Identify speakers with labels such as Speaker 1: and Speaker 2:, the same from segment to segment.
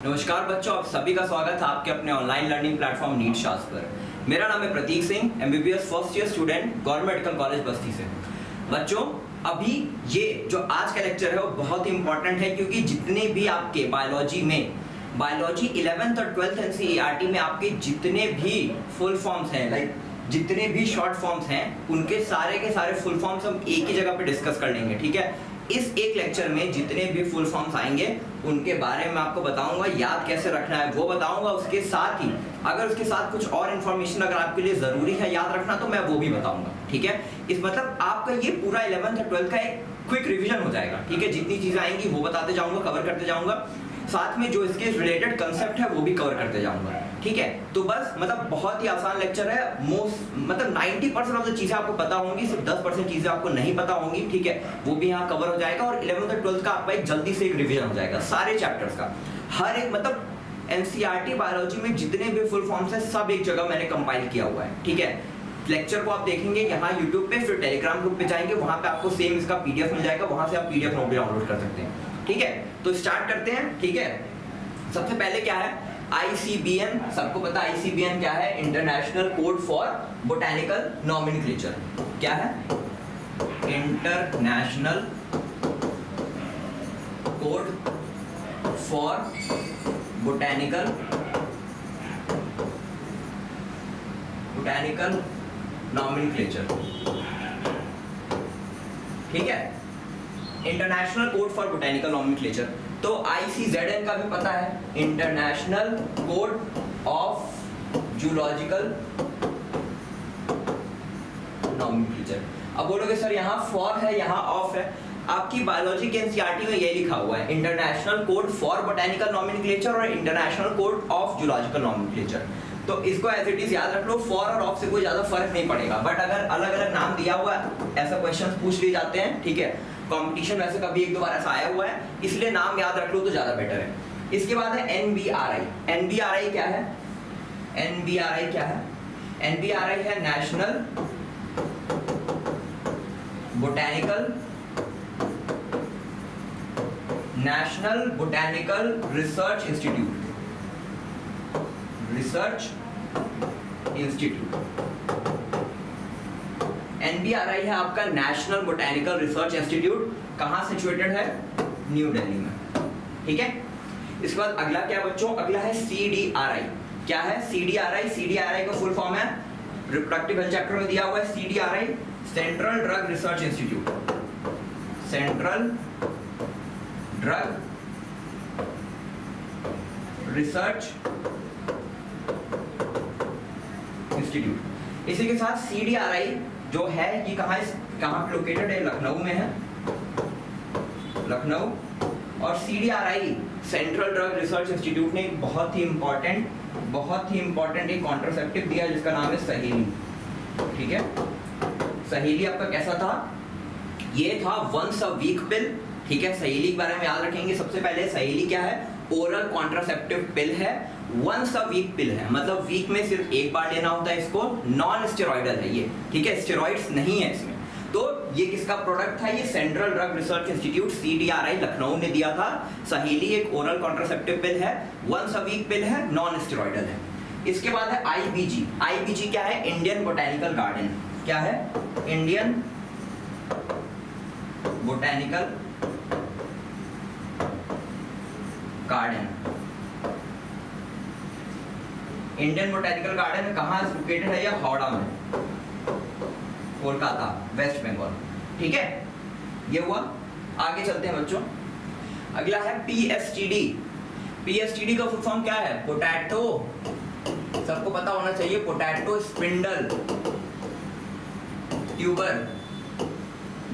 Speaker 1: नमस्कार बच्चों, आप सभी का स्वागत है आपके अपने ऑनलाइन लर्निंग प्लेटफॉर्म नीट शास पर। मेरा नाम है Pratik Singh, MBBS first year student, government medical college Basti से। बच्चों, अभी ये जो आज का लेक्चर है वो बहुत ही इंपॉर्टेंट है, क्योंकि जितने भी आपके बायोलॉजी 11th और 12th एनसीईआरटी में आपके जितने भी फुल फॉर्म्स हैं, लाइक जितने भी शॉर्ट फॉर्म्स हैं, उनके सारे के सारे फुल फॉर्म्स हम एक ही जगह पे डिस्कस कर लेंगे। ठीक है, इस एक लेक्चर में जितने भी फुल फॉर्म्स आएंगे उनके बारे में आपको बताऊंगा, याद कैसे रखना है वो बताऊंगा। उसके साथ ही अगर उसके साथ कुछ और इन्फॉर्मेशन अगर आपके लिए जरूरी है याद रखना तो मैं वो भी बताऊंगा। ठीक है, इस मतलब आपका ये पूरा 11th और 12th का एक क्विक रिवीजन हो जाएगा। ठीक है, जितनी चीजें आएंगी वो बताते जाऊंगा, कवर करते जाऊंगा, साथ में जो इसके रिलेटेड कंसेप्ट है वो भी कवर करते जाऊंगा। ठीक है, तो बस मतलब बहुत ही आसान लेक्चर है। मतलब 90% ऑफ द चीजें आपको पता होंगी, सिर्फ 10% चीजें आपको नहीं पता होंगी। ठीक है, वो भी यहाँ कवर हो जाएगा और 11th और 12th का आपका एक जल्दी से एक रिवीजन हो जाएगा सारे चैप्टर्स का। हर एक मतलब एनसीईआरटी बायोलॉजी में जितने भी फुल फॉर्म्स है सब एक जगह मैंने कंपाइल किया हुआ है। ठीक है, लेक्चर को आप देखेंगे यहाँ यूट्यूब पे, फिर टेलीग्राम ग्रुप पे जाएंगे, वहां पे आपको सेम इसका पीडीएफ मिल जाएगा, वहां से आप पीडीएफ नोट भी डाउनलोड कर सकते हैं। ठीक है, तो स्टार्ट करते हैं। ठीक है, सबसे पहले क्या है आईसीबीएन, सबको पता आईसीबीएन क्या है, international code for botanical nomenclature. क्या है? International code for botanical nomenclature. ठीक है, international code for botanical nomenclature. तो ICZN का भी पता है, international code of zoological nomenclature. अब बोलोगे सर यहाँ फॉर है यहाँ ऑफ है, आपकी बायोलॉजी के एनसीईआरटी में ये लिखा हुआ है international code for botanical nomenclature और international code of zoological nomenclature. तो इसको एज इट इज याद रख लो, फॉर और ऑफ से कोई ज्यादा फर्क नहीं पड़ेगा, बट अगर अलग अलग नाम दिया हुआ है ऐसा क्वेश्चन पूछ लिए जाते हैं। ठीक है, कंपटीशन वैसे कभी एक दो बार ऐसा आया हुआ है, इसलिए नाम याद रख लो तो ज्यादा बेटर है। इसके बाद है NBRI। NBRI क्या है? NBRI क्या है? NBRI है national botanical research institute. NBRI है आपका नेशनल बोटेनिकल रिसर्च इंस्टीट्यूट। कहाँ सिचुएटेड है? न्यू दिल्ली में। ठीक है, इसके बाद अगला क्या बच्चों? अगला है CDRI। क्या है CDRI? CDRI का फुल फॉर्म है, रिप्रोडक्टिव हेल्थ चैप्टर में दिया हुआ है, CDRI central drug research institute. Central drug research institute. इसी के साथ CDRI जो है ये कहाँ पे लोकेटेड है? लखनऊ में है, लखनऊ। और CDRI central drug research institute ने एक बहुत ही इंपॉर्टेंट एक कॉन्ट्रासेप्टिव दिया जिसका नाम है सहेली। ठीक है, सहेली आपका कैसा था? ये था वंस अ वीक पिल। ठीक है, सहेली के बारे में याद रखेंगे। सबसे पहले सहेली क्या है? ओरल कॉन्ट्रासेप्टिव पिल है, वंस अ वीक पिल है, मतलब वीक में सिर्फ एक बार लेना होता है इसको, नॉन स्टेरॉइडल है ये। ठीक है, स्टेरॉइड्स नहीं है इसमें। तो ये किसका प्रोडक्ट था? ये central drug research institute CDRI Lucknow ने दिया था। सहेली एक ओरल कॉन्ट्रासेप्टिव पिल है, वंस अ वीक पिल है, नॉन स्टेरॉइडल है। इसके बाद है IBG। IBG क्या है? Indian botanical garden. क्या है? Indian botanical garden. Indian botanical garden कहाँ लोकेटेड है? या हावड़ा में, कोलकाता, वेस्ट बंगाल। ठीक है, ये हुआ। आगे चलते हैं बच्चों, अगला है PSTD। PSTD का फुल फॉर्म क्या है? पोटैटो, सबको पता होना चाहिए, पोटैटो स्पिंडल ट्यूबर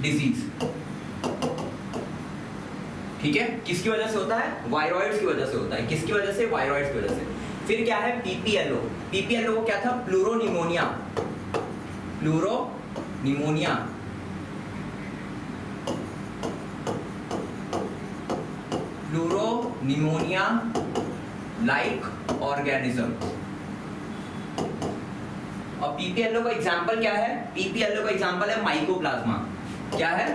Speaker 1: डिजीज। ठीक है, किसकी वजह से होता है? वायरॉइड्स की वजह से होता है। किसकी वजह से? वायरॉइड्स की वजह से। फिर क्या है? PPLO। PPLO क्या था? Pleuropneumonia like organism. और PPLO का एग्जांपल क्या है? PPLO का एग्जांपल है माइकोप्लाज्मा। क्या है?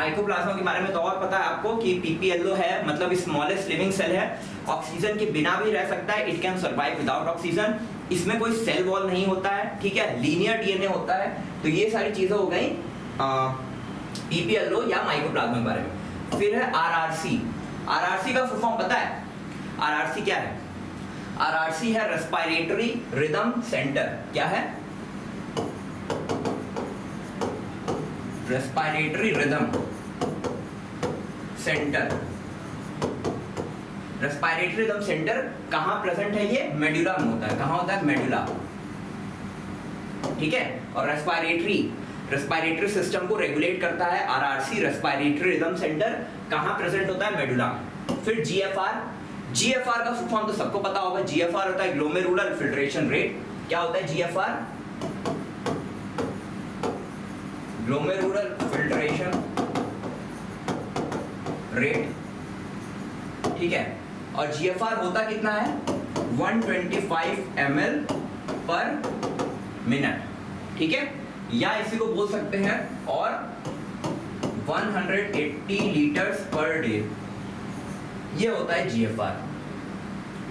Speaker 1: माइकोप्लाज्मा के बारे में तो और पता है आपको कि पीपीएलओ है, मतलब स्मॉलेस्ट लिविंग सेल है, ऑक्सीजन के बिना भी रह सकता है, it can survive without oxygen, इसमें कोई सेल वॉल नहीं होता है, ठीक है, लीनियर डीएनए होता है। तो ये सारी चीजें हो गई पीपीएलओ या माइकोप्लाज्मा के बारे में। फिर है आरआरसी। आरआरसी का फुल फॉर्म पता है? आरआरसी क्या है? आरआरसी है रेस्पिरेटरी रिदम सेंटर। क्या है? Respiratory rhythm centre. Respiratory rhythm centre कहां प्रेजेंट है? ये मेडुला में होता है। कहां होता है? मेडुला, ठीक है। और रेस्पिरेटरी सिस्टम को रेगुलेट करता है आरआरसी, रेस्पिरेटरी रिदम सेंटर, कहां प्रेजेंट होता है? मेडुला। फिर जीएफआर। जीएफआर का फुल फॉर्म तो सबको पता होगा। जीएफआर होता है ग्लोमेरुलर फिल्ट्रेशन रेट। क्या होता है जीएफआर? ग्लोमेरुलर फिल्ट्रेशन रेट, ठीक है। और जीएफआर होता कितना है? 125 ml पर मिनट, ठीक है। या इसी को बोल सकते हैं और 180 लीटर्स पर डे, ये होता है जीएफआर।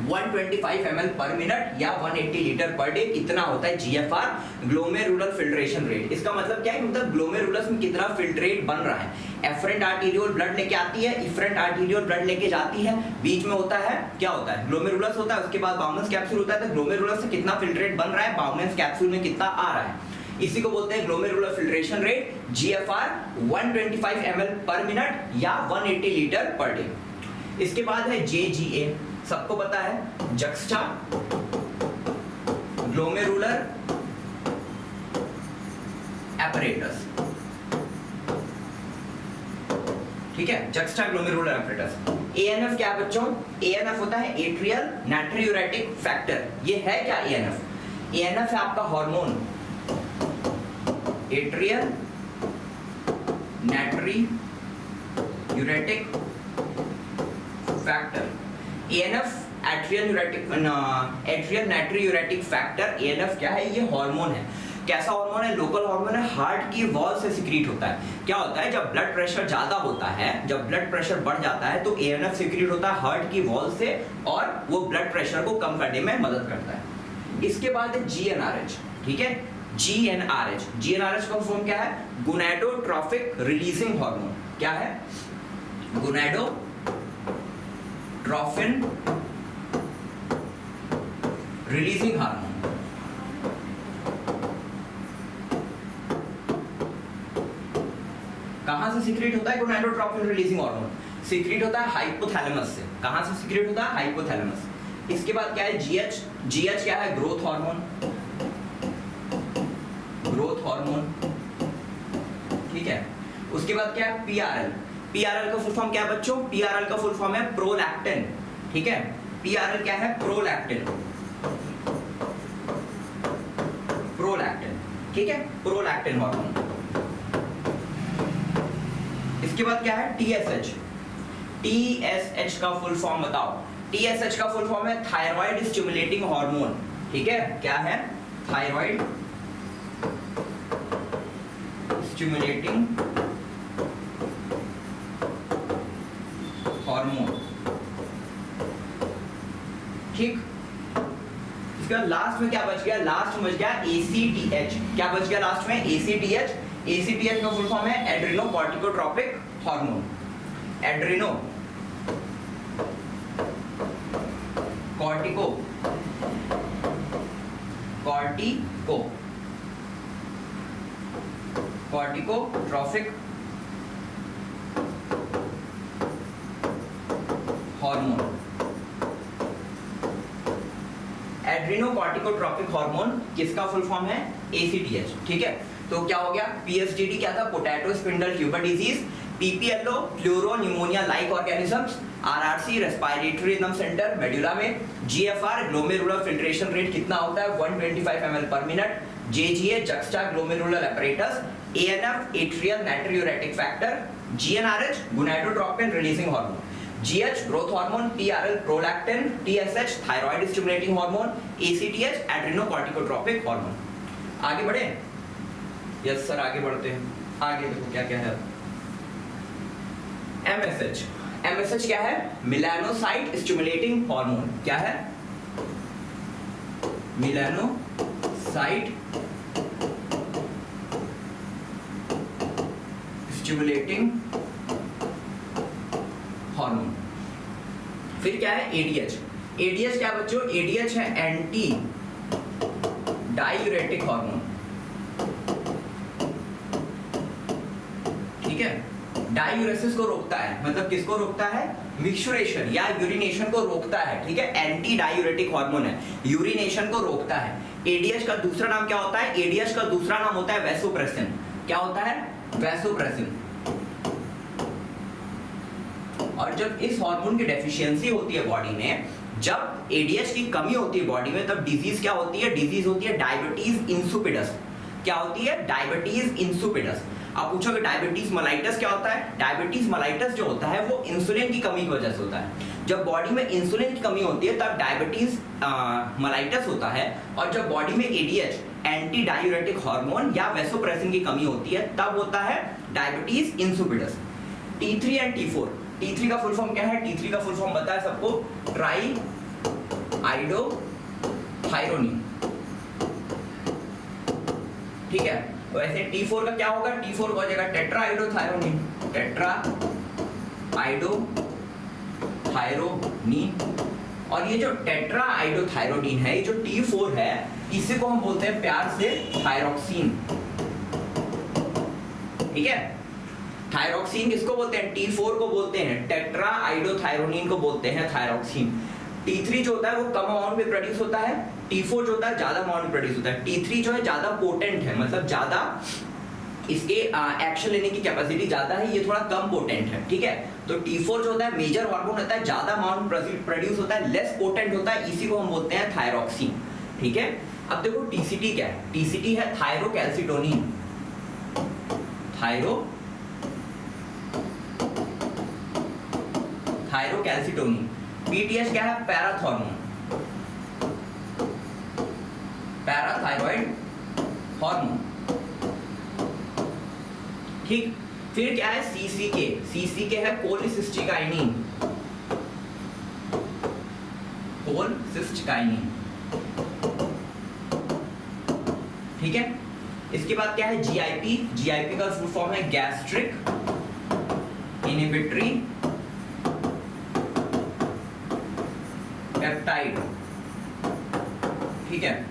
Speaker 1: 125 ml पर मिनट या 180 लीटर पर डे, इतना होता है जीएफआर, ग्लोमेरुलर फिल्ट्रेशन रेट। इसका मतलब क्या है? मतलब ग्लोमेरुलस में कितना फिल्ट्रेट बन रहा है। एफरेंट आर्टीरियोल ब्लड लेके आती है, इफरेंट आर्टीरियोल ब्लड लेके जाती है, बीच में होता है, क्या होता है? ग्लोमेरुलस होता है, उसके बाद बाउमेंस कैप्सूल होता है। तो ग्लोमेरुलस से कितना फिल्ट्रेट बन रहा है, बाउमेंस कैप्सूल में कितना आ रहा है, इसी को बोलते हैं glomerular filtration rate, GFR 125 ml पर मिनट या 180 लीटर पर डे। इसके बाद है जेजीए, सबको पता है, जक्स्टा ग्लोमेरुलर एपरेटस, ठीक है, जक्स्टा ग्लोमेरुलर एपरेटस। एएनएफ क्या है बच्चों? एएनएफ होता है एट्रियल नाट्रियूरेटिक फैक्टर। ये है क्या एएनएफ? एएनएफ है आपका hormone, atrial natriuretic factor. ANF atrial natriuretic factor, ANF क्या है? ये हार्मोन है। कैसा हार्मोन है? लोकल हार्मोन है, हार्ट की वॉल से सिक्रीट होता है। क्या होता है? जब ब्लड प्रेशर ज्यादा होता है, जब ब्लड प्रेशर बढ़ जाता है तो एएनएफ सिक्रीट होता है हार्ट की वॉल से और वो ब्लड प्रेशर को कम करने में मदद करता है। इसके बाद है जीएनआरएच, ठीक है, जीएनआरएच। जीएनआरएच का फॉर्म क्या है? गोनाडोट्रोफिक रिलीजिंग हार्मोन। क्या है? Gonadotrophin releasing hormone. कहां से सीक्रेट होता है गोनाडोट्रोफिन रिलीजिंग हार्मोन? सीक्रेट होता है हाइपोथैलेमस से। कहां से सीक्रेट होता है? हाइपोथैलेमस। इसके बाद क्या है? जीएच। जीएच क्या है? ग्रोथ हार्मोन, ग्रोथ हार्मोन, ठीक है। उसके बाद क्या है? पीआरएल। पीआरएल का फुल फॉर्म क्या है बच्चों? पीआरएल का फुल फॉर्म है प्रोलैक्टिन, ठीक है। पीआरएल क्या है? प्रोलैक्टिन, प्रोलैक्टिन, ठीक है, प्रोलैक्टिन हार्मोन। इसके बाद क्या है? टीएसएच। टीएसएच का फुल फॉर्म बताओ। टीएसएच का फुल फॉर्म है थायराइड स्टिमुलेटिंग हार्मोन, ठीक है। क्या है? थायराइड स्टिमुलेटिंग हार्मोन, ठीक। इसके बाद लास्ट में क्या बच गया? लास्ट में बच गया एसीटीएच। क्या बच गया लास्ट में? एसीटीएच। एसीटीएच का फुल फॉर्म है adreno corticotropic hormone. Adreno corticotropic hormone. Adrenocorticotropic hormone किसका फुल फॉर्म है? एसीटीएच, ठीक है। तो क्या हो गया? पीएसडीडी क्या था? Potato spindle tuber disease. PPLO pleuro pneumonia like organisms. RRC respiratory rhythm centre medulla में। जीएफआर ग्लोमेरुलर फिल्ट्रेशन रेट कितना होता है? 125 ml पर minute. JGA juxta glomerular apparatus. ANF atrial natriuretic factor. GnRH gonadotropin releasing hormone. GH growth hormone. PRL prolactin. TSH thyroid stimulating hormone. ACTH adrenocorticotropic hormone. आगे बढ़े? Yes sir, आगे बढ़ते हैं। आगे देखो क्या क्या है। MSH, MSH क्या है? Melanocyte stimulating hormone. क्या है? Melanocyte stimulating hormone. फिर क्या है? ADH, ADH क्या बच्चों? ADH है एंटी डायूरेटिक हार्मोन। ठीक है, डायूरेसिस को रोकता है, मतलब किसको रोकता है? मिक्सचुरेशन या यूरिनेशन को रोकता है। ठीक है, एंटी डायूरेटिक हार्मोन है, यूरिनेशन को रोकता है। ADH का दूसरा नाम क्या होता है? ADH का दूसरा नाम होता है वैसोप्रेसिन। क्या होता है? वैसोप्रेसिन। और जब इस हार्मोन की डेफिशिएंसी होती है बॉडी में, जब ADH की कमी होती है बॉडी में, तब डिजीज क्या होती है? डिजीज होती है डायबिटीज इंसुपिडस। क्या होती है? डायबिटीज इंसुपिडस। आप पूछोगे डायबिटीज मेलाइटस क्या होता है? डायबिटीज मेलाइटस जो होता है वो इंसुलिन की कमी की वजह से होता है। जब बॉडी में इंसुलिन की कमी होती है तब डायबिटीज मेलाइटस होता है। और जब बॉडी में ADH एंटी डायूरेटिक हार्मोन या वैसोप्रेसिन की कमी होती है तब होता है diabetes इंसुपिडस। T3 and T4, T3 का फुल फॉर्म क्या है? T3 का फुल फॉर्म पता है सबको? Try iodothyronine. ठीक है, वैसे T4 का क्या होगा? T4 का हो जाएगा टेट्रा आइडोथायरोनिन, टेट्रा आइडोथायरोनिन। और ये जो टेट्रा आइडोथायरोनिन है, ये जो T4 है, इसी को हम बोलते हैं प्यार से थायरोक्सिन। ठीक है, थायरोक्सिन किसको बोलते हैं? T4 को बोलते हैं टेट्रा आइडोथायरोनिन को बोलते हैं थायरोक्सिन। T3 जो होता है वो कम अमाउंट में प्रोड्यूस होता है, T4 जो होता है ज्यादा अमाउंट में प्रोड्यूस होता है। T3 जो है ज्यादा पोटेंट है, मतलब ज्यादा इसके एक्शन लेने की कैपेसिटी ज्यादा है, ये थोड़ा कम पोटेंट है। ठीक है, तो T4 जो होता है मेजर हार्मोन होता है, ज्यादा अमाउंट प्रोड्यूस होता है, लेस पोटेंट होता है, इसी को हम बोलते हैं थायरोक्सिन। ठीक है, अब देखो TCT क्या है? TCT है थायरोकैल्सिटोनिन, थायरोकैल्सिटोनिन। PTH क्या है? Parathormone, parathyroid hormone. ठीक, फिर क्या है? CCK, CCK है कोलिसिस्टिकाइनिन, कोलिसिस्टिकाइनिन। ठीक है, इसके बाद क्या है? GIP, GIP का फुल फॉर्म है गैस्ट्रिक इनहिबिटरी पेप्टाइड। ठीक है,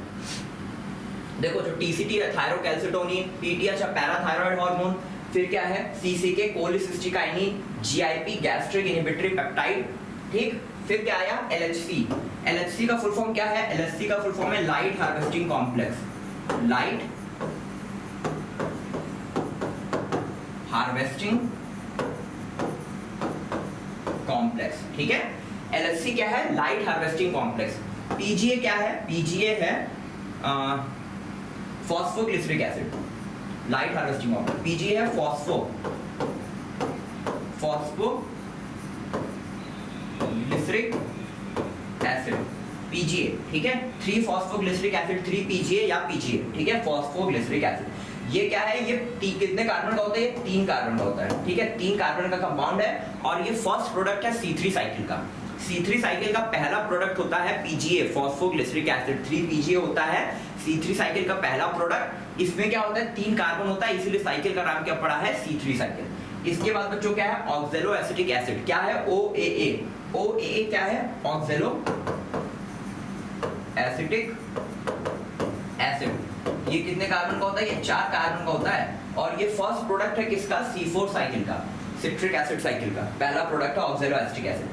Speaker 1: देखो जो TCT है थायरोकैल्सिटोनिन, PTH है पैराथायरॉइड हार्मोन, फिर क्या है? CCK कोलिसिस्टिकाइनिन, GIP gastric inhibitory peptide. ठीक, फिर क्या आया? LHC, LHC का फुल फॉर्म क्या है? LHC का फुल फॉर्म है light harvesting complex, light harvesting complex. ठीक है, LHC क्या है? Light harvesting complex. PGA क्या है? PGA है phosphoglyceric acid, light harvesting complex. PGA है फॉस्फोग्लिसरिक एसिड, PGA। ठीक है, 3 फॉस्फोग्लिसरिक एसिड, 3 PGA या PGA। ठीक है, फॉस्फोग्लिसरिक एसिड। ये क्या है? ये कितने कार्बन का होता है? ये 3 कार्बन का होता है। ठीक है, 3 कार्बन का कंपाउंड है और ये फर्स्ट प्रोडक्ट है C3 साइकिल का। C3 साइकिल का पहला प्रोडक्ट होता है PGA, फॉस्फोग्लिसरिक एसिड। 3 PGA होता है C3 साइकिल का पहला प्रोडक्ट। इसमें क्या होता है? 3 कार्बन होता है, इसीलिए साइकिल का नाम क्या पड़ा है? C3 cycle. इसके बाद बच्चों क्या है? Oxalo acetic acid. क्या है? OAA, OAA क्या है? Oxalo acetic acid. ये कितने कार्बन का होता है? ये 4 कार्बन का होता है और ये फर्स्ट प्रोडक्ट है किसका? C4 साइकिल का, सिट्रिक एसिड साइकिल का पहला प्रोडक्ट है ऑक्सैलो एसिटिक एसिड।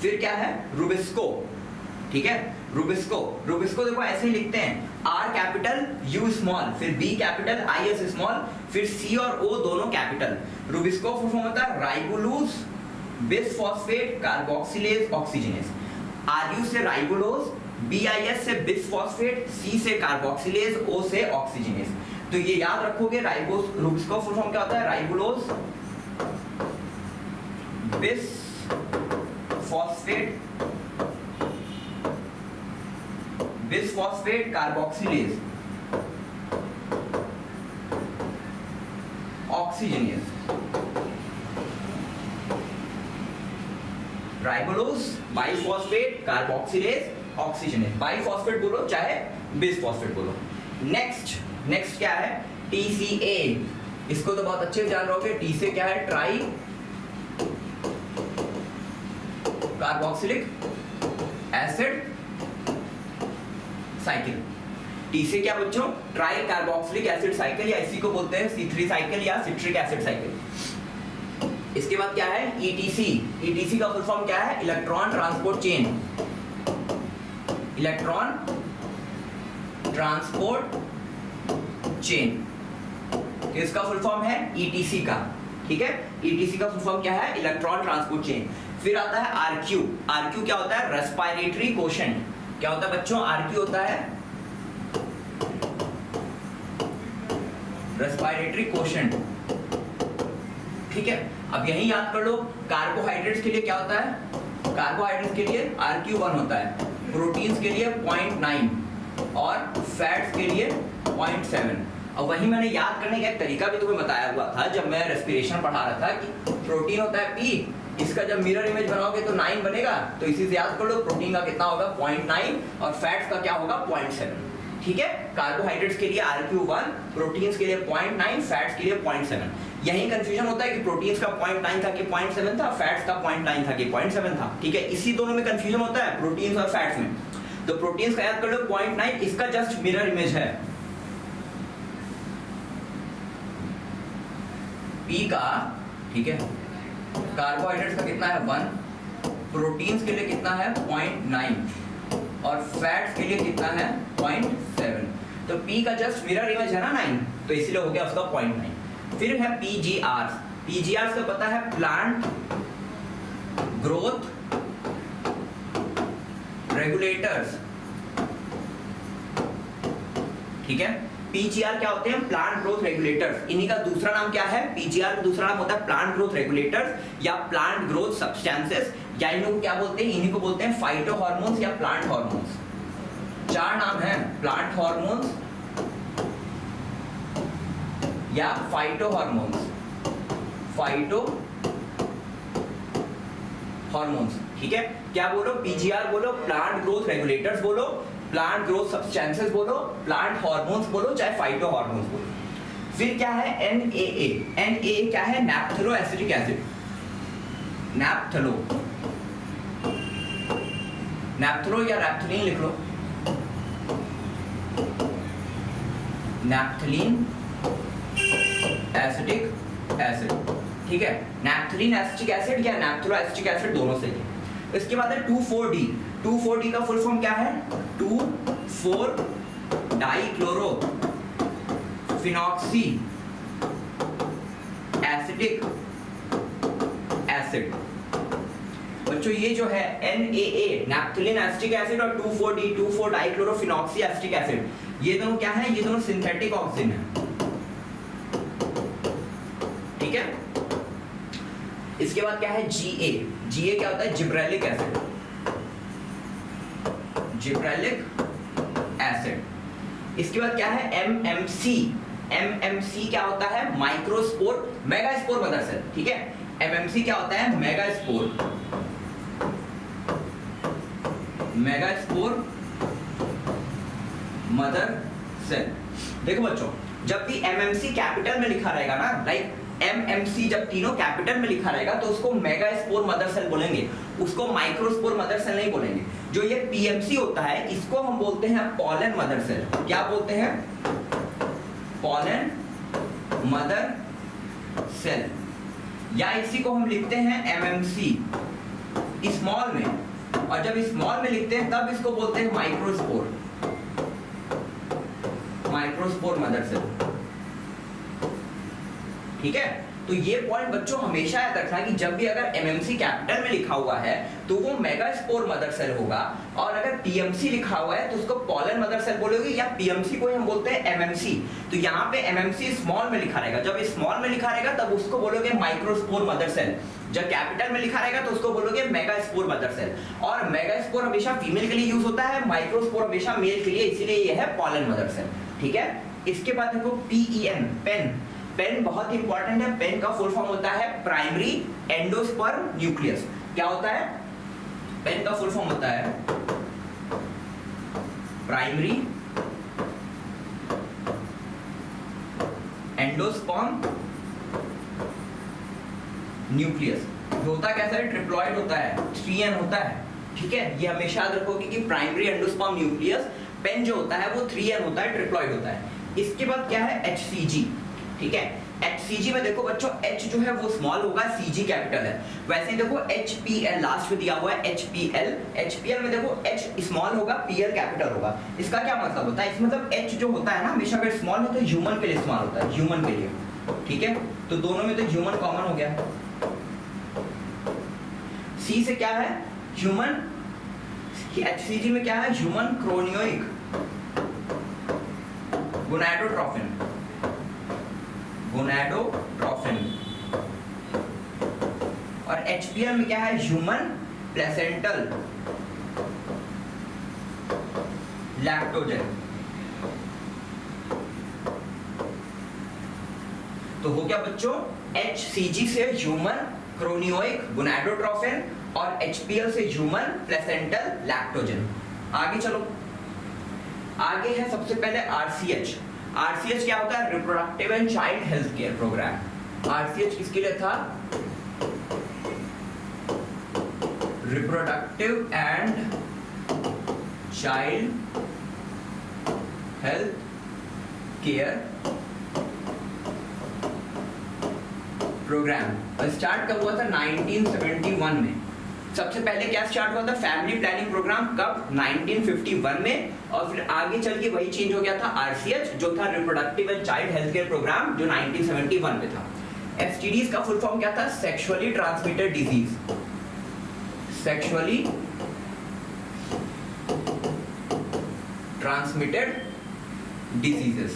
Speaker 1: फिर क्या है? रुबिस्को। ठीक है, रुबिस्को, रुबिस्को देखो ऐसे ही लिखते हैं, R कैपिटल U स्मॉल, फिर B कैपिटल IS स्मॉल, फिर C और O दोनों कैपिटल। रुबिस्को फुल फॉर्म होता है राइबोलोज बिसफॉस्फेट कार्बोक्सिलेज ऑक्सीजनेज। RU से राइबोलोज, BIS से बिसफॉस्फेट, C से कार्बोक्सिलेज, O से ऑक्सीजनेज। तो ये याद रखोगे, राइबोस रुबिस्को फुल फॉर्म क्या होता है? राइबोलोज bisphosphate carboxylase oxygenase. राइबोलोज, biphosphate, carboxylase, oxygenase. Biphosphate बोलो चाहे बिसफॉस्फेट बोलो। नेक्स्ट क्या है? TCA। इसको तो बहुत अच्छे से जान रहोगे। टी से क्या है? Try carboxylic acid cycle. T से क्या बच्चों? ट्राई कार्बोक्सिलिक एसिड साइकिल, या इसी को बोलते हैं C3 साइकिल या सिट्रिक एसिड साइकिल। इसके बाद क्या है? ETC। ETC का फुल फॉर्म क्या है? Electron transport chain. Electron transport chain, इसका फुल फॉर्म है ETC का। ठीक है, ETC का फुल फॉर्म क्या है? Electron transport chain. फिर आता है RQ। RQ क्या होता है? Respiratory quotient. क्या होता है बच्चों? RQ होता है रेस्पिरेटरी कोशेंट। ठीक है, अब यही याद कर लो। कार्बोहाइड्रेट्स के लिए क्या होता है? कार्बोहाइड्रेट्स के लिए RQ1 होता है, प्रोटीन्स के लिए 0.9 और फैट्स के लिए 0.7। और वही मैंने याद करने का एक तरीका भी तुम्हें बताया हुआ था जब मैं रेस्पिरेशन पढ़ा रहा था कि प्रोटीन होता है P, इसका जब मिरर इमेज बनाओगे तो 9 बनेगा, तो इसी से याद कर लो प्रोटीन का कितना होगा? 0.9 और फैट्स का क्या होगा? 0.7। ठीक है, कार्बोहाइड्रेट्स के लिए RQ1, प्रोटीन्स के लिए 0.9, फैट्स के लिए 0.7। यही कंफ्यूजन होता है कि प्रोटीन्स का 0.9 था कि 0.7 था, फैट्स का 0.9 था कि 0.7 था। ठीक है, इसी दोनों में कंफ्यूजन होता है, प्रोटीन्स और फैट्स में। तो प्रोटीन्स का याद कर लो 0.9, इसका जस्ट मिरर इमेज है P का। ठीक है, कार्बोहाइड्रेट्स का कितना है? 1, प्रोटीन्स के लिए कितना है? 0.9 और फैट्स के लिए कितना है? 0.7। तो P का जस्ट मिरर इमेज है ना 9, तो इसीलिए हो गया उसका 0.9। फिर है PGRs। PGRs का पता है? Plant growth regulators. ठीक है, PGR क्या होते हैं? Plant growth regulators. इन्हीं का दूसरा नाम क्या है? PGR का दूसरा नाम होता है प्लांट ग्रोथ रेगुलेटर्स या प्लांट ग्रोथ सब्सटेंसेस, या इनको क्या बोलते हैं? इन्हीं को बोलते हैं फाइटो हार्मोन्स या प्लांट हार्मोन्स। 4 नाम है, प्लांट हार्मोन्स या फाइटो हार्मोन्स। Phyto hormones. ठीक है, क्या बोलो? PGR बोलो, प्लांट ग्रोथ रेगुलेटर्स बोलो, प्लांट ग्रोथ सब्सटेंसेस बोलो, प्लांट हार्मोन्स बोलो, चाहे फाइटो हार्मोन्स बोलो। फिर क्या है? NAA। NAA क्या है? नैप्थलो एसिटिक एसिड। नैप्थलो, नैप्थलो या नैप्थलीन लिख लो। Naphthalene acetic acid. ठीक है, नैप्थलीन एसिटिक एसिड या नैप्थलो एसिटिक एसिड दोनों सही है। इसके बाद है 2,4-D। 2,4-D का फुल फॉर्म क्या है? 2,4-डाइक्लोरो फिनॉक्सी एसिटिक एसिड। बच्चों ये जो है NAA नैप्थलीन एसिटिक एसिड और 2,4-D 2,4-डाइक्लोरो फिनॉक्सी एसिटिक एसिड, ये दोनों क्या है? ये दोनों सिंथेटिक ऑक्सीजन है। ठीक है, इसके बाद क्या है? GA। GA क्या होता है? Gibberellic acid. Gibberellic acid. इसके बाद क्या है? MMC। MMC क्या होता है? Microspore megaspore mother cell. ठीक है, MMC क्या होता है? Megaspore mother cell. देखो बच्चों, जब भी MMC कैपिटल में लिखा रहेगा ना, लाइक MMC जब तीनों कैपिटल में लिखा रहेगा तो उसको मेगास्पोर मदर सेल बोलेंगे, उसको माइक्रोस्पोर मदर सेल नहीं बोलेंगे। जो ये PMC होता है इसको हम बोलते हैं पॉलन मदर सेल। क्या बोलते हैं? पॉलन मदर सेल, या इसी को हम लिखते हैं MMC स्मॉल में, और जब स्मॉल में लिखते हैं तब इसको बोलते हैं माइक्रोस्पोर। Microspore mother cell. ठीक है, तो ये पॉइंट बच्चों हमेशा याद रखना कि जब भी अगर MMC कैपिटल में लिखा हुआ है तो वो मेगास्पोर मदर सेल होगा, और अगर PMC लिखा हुआ है तो उसको पॉलन मदर सेल बोलोगे, या PMC को हम बोलते हैं MMC। तो यहाँ पे MMC स्मॉल में लिखा रहेगा, जब स्मॉल में लिखा रहेगा तब उसको बोलोगे माइक्रोस्पोर मदर सेल, जब कैपिटल में लिखा रहेगा तो उसको बोलोगे मेगास्पोर मदर सेल। और मेगास्पोर हमेशा फीमेल के लिए यूज होता है, माइक्रोस्पोर हमेशा मेल के लिए, इसीलिए ये है पॉलन मदर सेल। ठीक है, इसके बाद देखो PEN पेन। पेन बहुत इंपॉर्टेंट है। पेन का फुल फॉर्म होता है प्राइमरी एंडोस्पर्म न्यूक्लियस। क्या होता है? पेन का फुल फॉर्म होता है प्राइमरी एंडोस्पर्म न्यूक्लियस। होता कैसा है, ट्रिप्लॉइड होता है, 3N होता है, ठीक है। ये हमेशा याद रखोगे कि प्राइमरी एंडोस्पर्म न्यूक्लियस, पेन जो होता है वो 3N होता है, ट्रिप्लॉइड होता है। इसके बाद क्या है, HCG, ठीक है। HCG में देखो बच्चों, H जो है वो स्मॉल होगा, CG कैपिटल है। वैसे ही देखो HPL लास्ट में दिया हुआ है, HPL में देखो H स्मॉल होगा, PL कैपिटल होगा। इसका क्या मतलब होता है, इस मतलब H जो होता है ना हमेशा अगर स्मॉल हो तो ह्यूमन के लिए स्मॉल होता है, ह्यूमन के लिए, ठीक है। तो दोनों में तो ह्यूमन कॉमन हो गया। C से क्या है, ह्यूमन, HCG में क्या है, ह्यूमन क्रोनियोइक गोनाडोट्रोफिन, और HPL में क्या है, ह्यूमन प्लेसेंटल लैक्टोजन। तो हो गया बच्चों, HCG से ह्यूमन क्रोनियोइक गोनाडोट्रोफिन और HPL से ह्यूमन प्लेसेंटल लैक्टोजन। आगे चलो, आगे है सबसे पहले RCH। RCH क्या होता है, reproductive and child health care programme. RCH किसके लिए था, reproductive and child health care programme. Start कब हुआ था, 1971 में। सबसे पहले क्या स्टार्ट हुआ था, फैमिली प्लानिंग प्रोग्राम, कब, 1951 में। और फिर आगे चल के वही चेंज हो गया था, RCH जो था reproductive and child health care programme, जो 1971 में था। STDs का फुल फॉर्म क्या था, sexually transmitted disease, sexually transmitted diseases,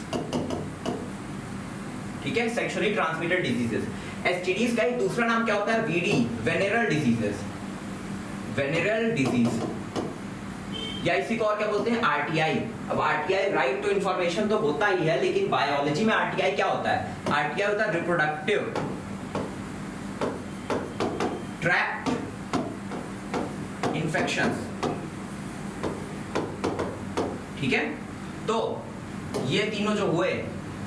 Speaker 1: ठीक है, सेक्सुअली ट्रांसमिटेड डिजीजेस। STDs का एक दूसरा नाम क्या होता है, VD, वेनेरल डिजीजेस, वेनेरल डिजीज, या इसी को और क्या बोलते हैं, RTI। अब RTI राइट टू इंफॉर्मेशन तो होता ही है, लेकिन बायोलॉजी में RTI क्या होता है, RTI होता है रिप्रोडक्टिव ट्रैक्ट इन्फेक्शंस, ठीक है। तो ये तीनों जो हुए,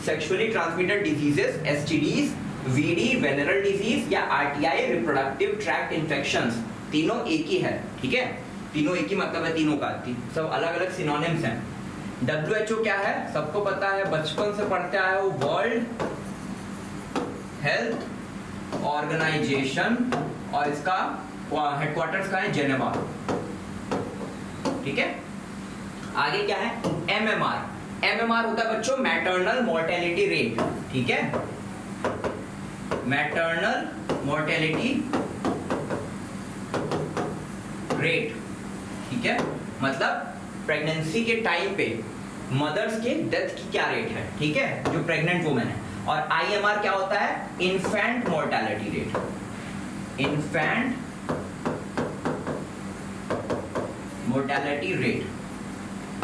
Speaker 1: sexually transmitted diseases, STDs, VD, venereal disease, या RTI, रिप्रोडक्टिव ट्रैक्ट इन्फेक्शंस, तीनों एक ही है, ठीक है। तीनों एक ही मतलब है, तीनों का सब अलग अलग सिनोनिम्स हैं। WHO क्या है, सबको पता है, बचपन से पढ़ते आए हो, वर्ल्ड हेल्थ ऑर्गेनाइजेशन, और इसका हेडक्वार्टर्स का है जेनेवा, ठीक है। आगे क्या है, MMR होता है बच्चों मैटरनल मोर्टेलिटी रेट, ठीक है, मैटरनल मोर्टेलिटी रेट, ठीक है। मतलब प्रेगनेंसी के टाइम पे मदर्स के डेथ की क्या रेट है, ठीक है, जो प्रेग्नेंट वुमेन है। और IMR क्या होता है, infant mortality rate, infant mortality rate.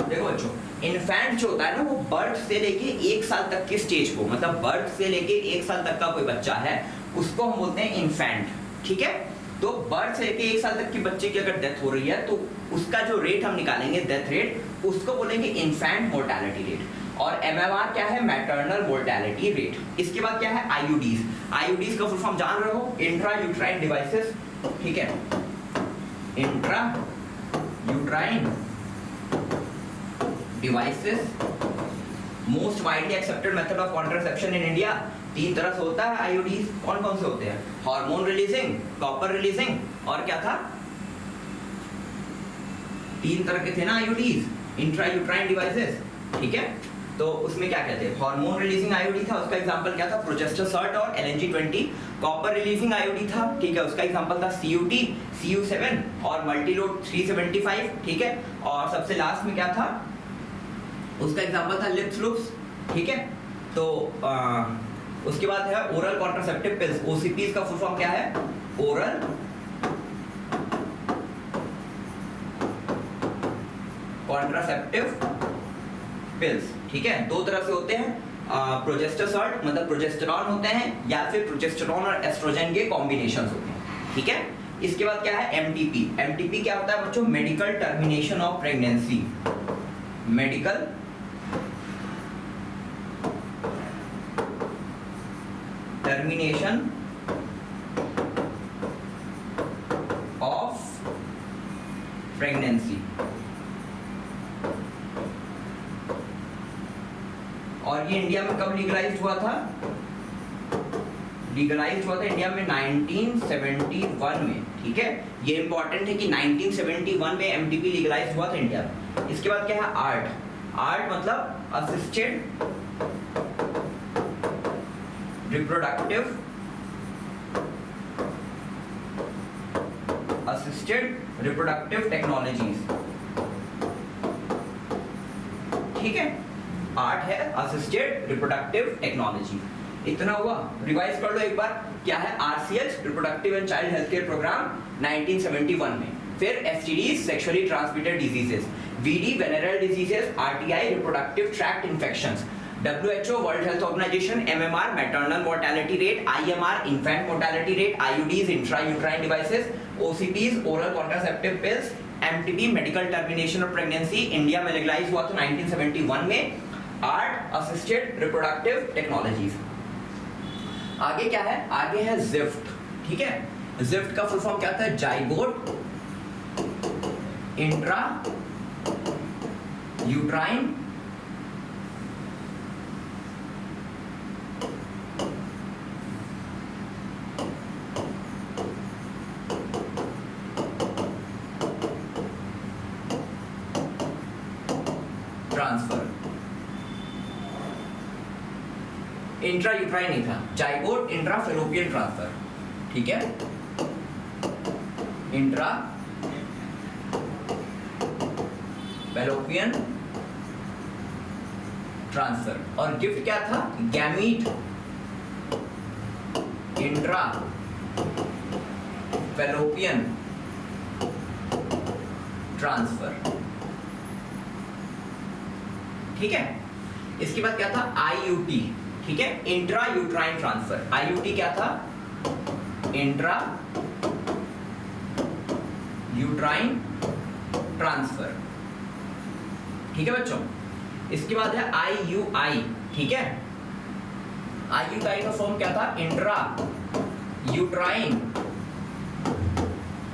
Speaker 1: देखो बच्चों, इन्फेंट जो होता है ना, वो बर्थ से लेके 1 साल तक के स्टेज को, मतलब बर्थ से लेके 1 साल तक का कोई बच्चा है, उसको हम बोलते हैं इन्फेंट, ठीक है। तो बर्थ से लेके 1 साल तक की बच्चे की अगर डेथ हो रही है तो उसका जो रेट हम निकालेंगे, डेथ रेट, उसको बोलेंगे इन्फेंट मोर्टेलिटी रेट। और MMR क्या है, मैटरनल मोर्टेलिटी रेट। इसके बाद क्या है, IUDs का फुल फॉर्म जान रहे हो, इंट्रा यूट्राइन डिवाइसेस, ठीक है, intra uterine devices, most widely accepted method of contraception in India. 3 तरह से होता है IUDs, कौन कौन से होते हैं, हार्मोन रिलीजिंग, कॉपर रिलीजिंग, और क्या था, 3 तरह के थे ना IUDs, इंट्रा यूट्राइन डिवाइसेस, ठीक है। तो उसमें क्या कहते हैं, हार्मोन रिलीजिंग IUD था, उसका एग्जांपल क्या था, प्रोजेस्टेसर्ट और LNG-20। कॉपर रिलीजिंग IUD था, ठीक है, उसका एग्जांपल था CUT, CU7 और मल्टीलोड 375, ठीक है। और सबसे लास्ट में क्या था, उसका एग्जांपल था लिप्स लूप्स, ठीक है। तो उसके बाद है ओरल कॉन्ट्रासेप्टिव पिल्स, OCPs का फुल फॉर्म क्या है, ओरल कॉन्ट्रासेप्टिव पिल्स, ठीक है। 2 तरह से होते हैं, प्रोजेस्टेसर्ट मतलब प्रोजेस्टेरॉन होते हैं, या फिर प्रोजेस्टेरॉन और एस्ट्रोजन के कॉम्बिनेशंस होते हैं, ठीक है। इसके बाद क्या है एमटीपी। एमटीपी क्या होता है बच्चों? Medical termination of pregnancy. Medical termination of pregnancy. और ये इंडिया में कब लीगलाइज हुआ था? लीगलाइज हुआ था इंडिया में 1971 में। ठीक है, ये इंपॉर्टेंट है कि 1971 में एमटीपी लीगलाइज हुआ था इंडिया में। इसके बाद क्या है आर्ट। आर्ट मतलब असिस्टेड रिप्रोडक्टिव टेक्नोलॉजीज। ठीक है, आर्ट है असिस्टेड रिप्रोडक्टिव टेक्नोलॉजी। इतना हुआ, रिवाइज कर लो एक बार। क्या है? RCH reproductive and child health care programme 1971 में। फिर STD sexually transmitted diseases, VD venereal diseases, RTI reproductive tract infections, WHO world health organisation MMR maternal mortality rate, IMR infant mortality rate, IUDs intrauterine devices, OCPs oral contraceptive pills, MTP medical termination of pregnancy India में legalise हुआ था 1971 में। ART assisted reproductive technologies. आगे क्या है? आगे है gift. ठीक है, जिफ्ट का फुल फॉर्म क्या था? Zygote intra uterine transfer. Intra uterine नहीं था, जाइगोट इंट्रा फेलोपियन ट्रांसफर। ठीक है, इंट्रा फेलोपियन ट्रांसफर। और गिफ्ट क्या था? Gamete intra fallopian transfer. ठीक है, इसके बाद क्या था? आईयूटी। ठीक है, इंट्रा यूट्राइन ट्रांसफर। आईयूटी क्या था? Intra uterine transfer. ठीक है बच्चों, इसके बाद है IUI। ठीक है, IUI का फॉर्म क्या था? Intra uterine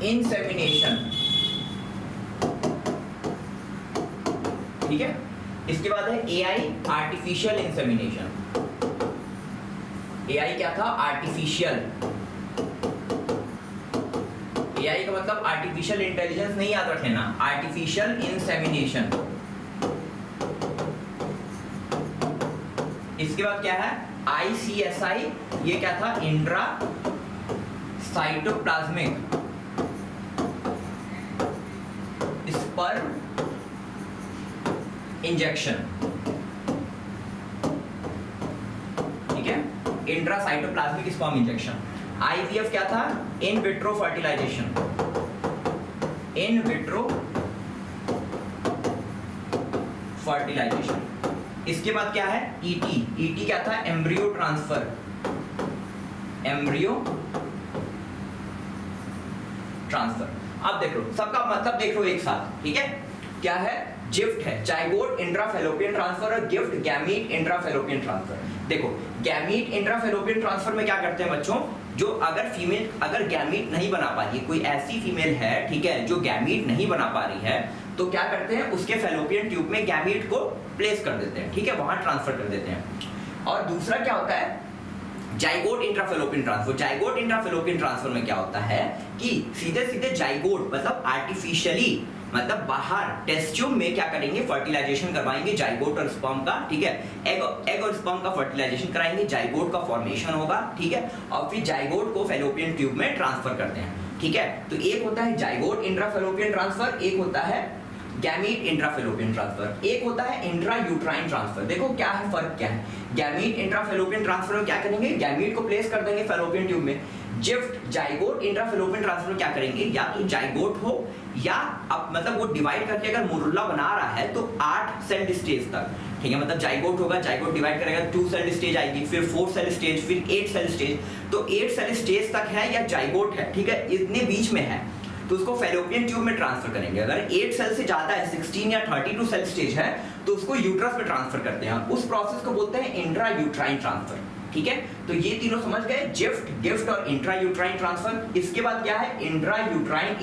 Speaker 1: insemination. ठीक है, इसके बाद है AI आर्टिफिशियल इंसेमिनेशन। AI क्या था? आर्टिफिशियल। AI का मतलब आर्टिफिशियल इंटेलिजेंस नहीं याद रखना, आर्टिफिशियल इंसेमिनेशन। इसके बाद क्या है? ICSI। ये क्या था? Intra cytoplasmic sperm injection. ठीक है, इंट्रासाइटोप्लाज्मिक स्पर्म इंजेक्शन। IVF क्या था? In vitro fertilisation. In vitro fertilisation. इसके बाद क्या है? ET क्या था? Embryo transfer. Embryo transfer. अब देख लो, सबका मतलब देख लो एक साथ। ठीक है, क्या है? जिफ्ट है जाइगोट इंट्राफेलोपियन ट्रांसफर और गिफ्ट गैमीट इंट्राफेलोपियन ट्रांसफर। देखो, गैमीट इंट्राफेलोपियन ट्रांसफर में क्या करते हैं बच्चों? जो अगर फीमेल अगर गैमीट नहीं बना पा रही है, कोई ऐसी फीमेल है, ठीक है, जो गैमीट नहीं बना पा रही है, तो क्या करते हैं? उसके फेलोपियन ट्यूब में गैमीट को प्लेस कर देते हैं। ठीक है, वहां ट्रांसफर कर देते हैं। और दूसरा क्या होता है? Zygote intrafallopian transfer. Zygote intrafallopian transfer में क्या होता है कि सीधे सीधे जाइगोट मतलब आर्टिफिशियली, मतलब बाहर टेस्ट ट्यूब में क्या करेंगे? फर्टिलाइजेशन करवाएंगे जाइगोट और स्पर्म का। ठीक है, एग और स्पर्म का फर्टिलाइजेशन कराएंगे, जाइगोट का फॉर्मेशन होगा। ठीक है, और फिर जाइगोट को फेलोपियन ट्यूब में ट्रांसफर करते हैं। ठीक है, तो एक होता है जाइगोट इंट्राफेलोपियन ट्रांसफर, एक होता है गैमीट इंट्राफेलोपियन ट्रांसफर, एक होता है इंट्रा यूट्राइन ट्रांसफर। देखो क्या है फर्क, क्या है? गैमीट इंट्राफेलोपियन ट्रांसफर में क्या करेंगे? गैमीट को प्लेस कर देंगे फेलोपियन ट्यूब में। जिफ्ट जाइगोट इंट्राफेलोपियन ट्रांसफर क्या करेंगे, या तो जाइगोट हो या अब मतलब वो डिवाइड करके अगर मोरुल्ला बना रहा है तो 8 सेल स्टेज तक, ठीक है, मतलब जाइगोट होगा, जाइगोट डिवाइड करेगा 2 सेल स्टेज आएगी, फिर 4 सेल स्टेज, फिर 8 सेल स्टेज, तो 8 सेल स्टेज तक है या जाइगोट है, ठीक है, इतने बीच में है तो उसको फैलोपियन ट्यूब में ट्रांसफर करेंगे। अगर 8 सेल से ज्यादा है, 16 या 32 सेल स्टेज है, तो उसको यूट्रस में ट्रांसफर करते हैं। उस प्रोसेस को बोलते हैं इंट्रा यूट्राइन ट्रांसफर, ठीक है। तो ये तीनों समझ गए, जिफ्ट, गिफ्ट और इंट्रा यूट्राइन ट्रांसफर। इसके बाद क्या है, इंट्रा यूट्राइन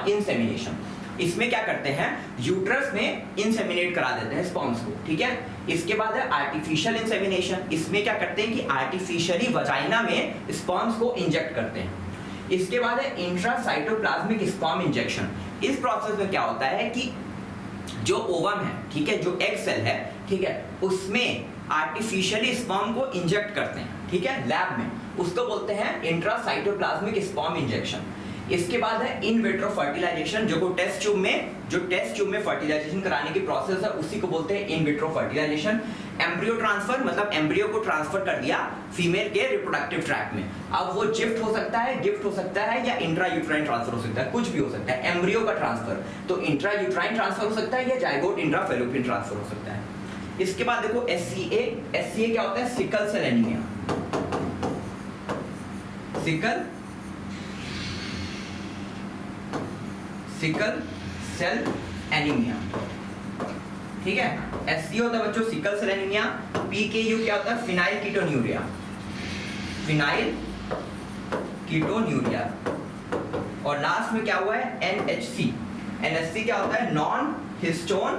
Speaker 1: इंसेमिनेशन। इसमें क्या करते हैं, यूट्रस में इंसेमिनेट करा देते हैं स्पर्म्स को, ठीक है। इसके बाद है आर्टिफिशियल इंसेमिनेशन। इसमें क्या करते हैं कि आर्टिफिशियली वजाइना में स्पर्म्स को इंजेक्ट करते हैं। इसके बाद है इंट्रासाइटोप्लाज्मिक स्पर्म इंजेक्शन। इस प्रोसेस में क्या होता है कि जो ओवम है, ठीक है, जो एग सेल है, ठीक है, उसमें आर्टिफिशियली स्पर्म को इंजेक्ट करते हैं, ठीक है, लैब में, उसको बोलते हैं इंट्रासाइटोप्लाज्मिक स्पर्म इंजेक्शन। इसके बाद है इन विट्रो फर्टिलाइजेशन, जो टेस्ट ट्यूब में फर्टिलाइजेशन कराने की प्रोसेस है, उसी को बोलते हैं in vitro fertilisation. Embryo transfer, मतलब एम्ब्रियो को ट्रांसफर कर दिया फीमेल के रिप्रोडक्टिव ट्रैक्ट में। अब वो जिफ्ट हो सकता है, गिफ्ट हो सकता है, या इंट्रा यूट्राइन ट्रांसफर हो सकता है, कुछ भी हो सकता है। एम्ब्रियो का ट्रांसफर तो इंट्रा यूट्राइन ट्रांसफर हो सकता है, या जाइगोट इंट्राफेलोपियन ट्रांसफर हो सकता है। इसके बाद देखो SCA क्या होता है, sickle cell anaemia, sickle cell anaemia, ठीक है। SC होता है बच्चों सिकल सेल एनीमिया। PKU क्या होता है, फिनाइल कीटोन्यूरिया। और लास्ट में क्या हुआ है, NHC क्या होता है, non histone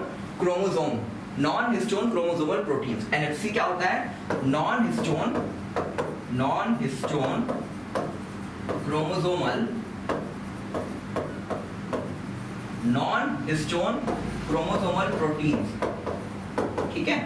Speaker 1: chromosomal proteins. NHC क्या होता है, नॉन हिस्टोन क्रोमोसोमल प्रोटीन्स, ठीक है,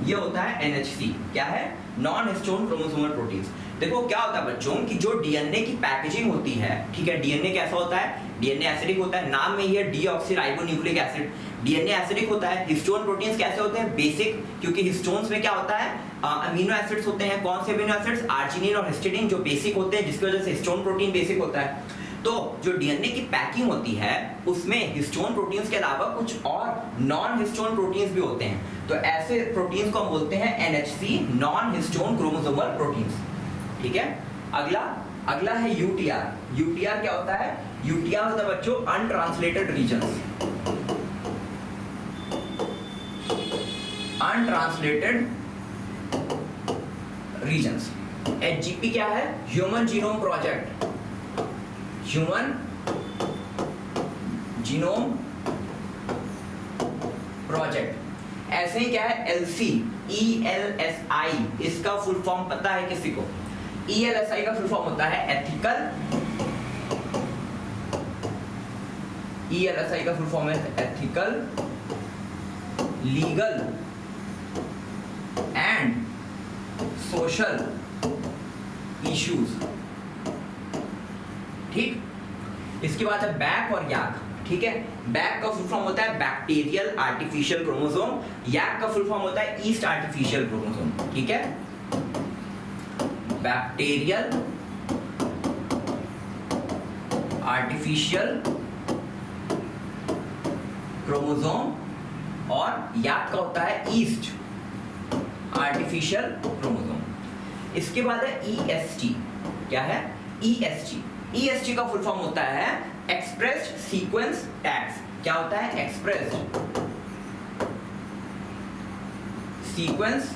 Speaker 1: ये होता है NHC। क्या है, नॉन हिस्टोन क्रोमोसोमल प्रोटीन्स। देखो क्या होता है बच्चों कि जो डीएनए की पैकेजिंग होती है, ठीक है, डीएनए कैसा होता है, डीएनए एसिडिक होता है, नाम में ही है डीऑक्सीराइबोन्यूक्लिक एसिड, डीएनए एसिडिक होता है। हिस्टोन प्रोटीन्स कैसे होते हैं, बेसिक, क्योंकि हिस्टोन्स में क्या होता है, अमीनो एसिड्स होते हैं। कौन से अमीनो एसिड्स, आर्जिनिन और हिस्टिडीन, जो बेसिक होते हैं, जिसकी वजह से हिस्टोन प्रोटीन बेसिक होता है। तो जो डीएनए की पैकिंग होती है उसमें हिस्टोन प्रोटीन्स के अलावा कुछ और नॉन हिस्टोन प्रोटीन्स भी होते हैं, तो ऐसे प्रोटीन्स को हम बोलते हैं NHC, non histone chromosomal proteins, ठीक है। अगला है यूटीआर क्या होता है, यूटीआर होता है बच्चों अनट्रांसलेटेड रीजन्स। HGP क्या है, ह्यूमन जीनोम प्रोजेक्ट। ऐसे ही क्या है, ELSI, इसका फुल फॉर्म पता है किसी को, ELSI का फुल फॉर्म होता है ethical, legal and social issues, ठीक। इसके बाद है बैक और याक, ठीक है। बैक का फुल फॉर्म होता है बैक्टीरियल आर्टिफिशियल क्रोमोसोम, याक का फुल फॉर्म होता है ईस्ट आर्टिफिशियल क्रोमोसोम, ठीक है। बैक्टीरियल आर्टिफिशियल क्रोमोसोम और याक का होता है ईस्ट आर्टिफिशियल क्रोमोसोम। इसके बाद है EST, क्या है, EST का फुल फॉर्म होता है एक्सप्रेस्ड सीक्वेंस टैग्स। क्या होता है, एक्सप्रेस्ड सीक्वेंस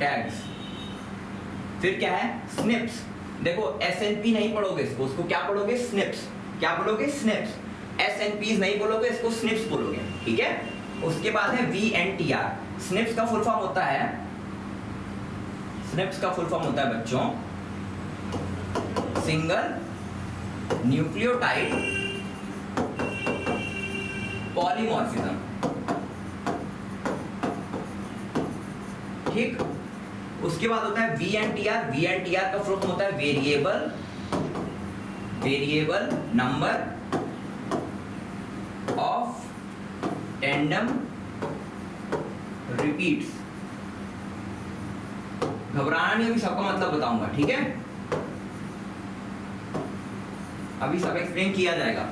Speaker 1: टैग्स। फिर क्या है, SNPs। देखो SNP नहीं पढ़ोगे इसको, उसको क्या पढ़ोगे, SNPs। क्या पढ़ोगे, SNPs। SNPs नहीं बोलोगे, इसको SNPs बोलोगे, ठीक है। उसके बाद है VNTR। SNPs का फुल फॉर्म होता है, बच्चों सिंगल न्यूक्लियोटाइड पॉलीमॉर्फिज्म, ठीक। उसके बाद होता है VNTR का फुल फॉर्म होता है variable number of tandem repeats, घबराना नहीं, अभी सबका मतलब बताऊंगा, ठीक है? अभी सब एक्सप्लेन किया जाएगा।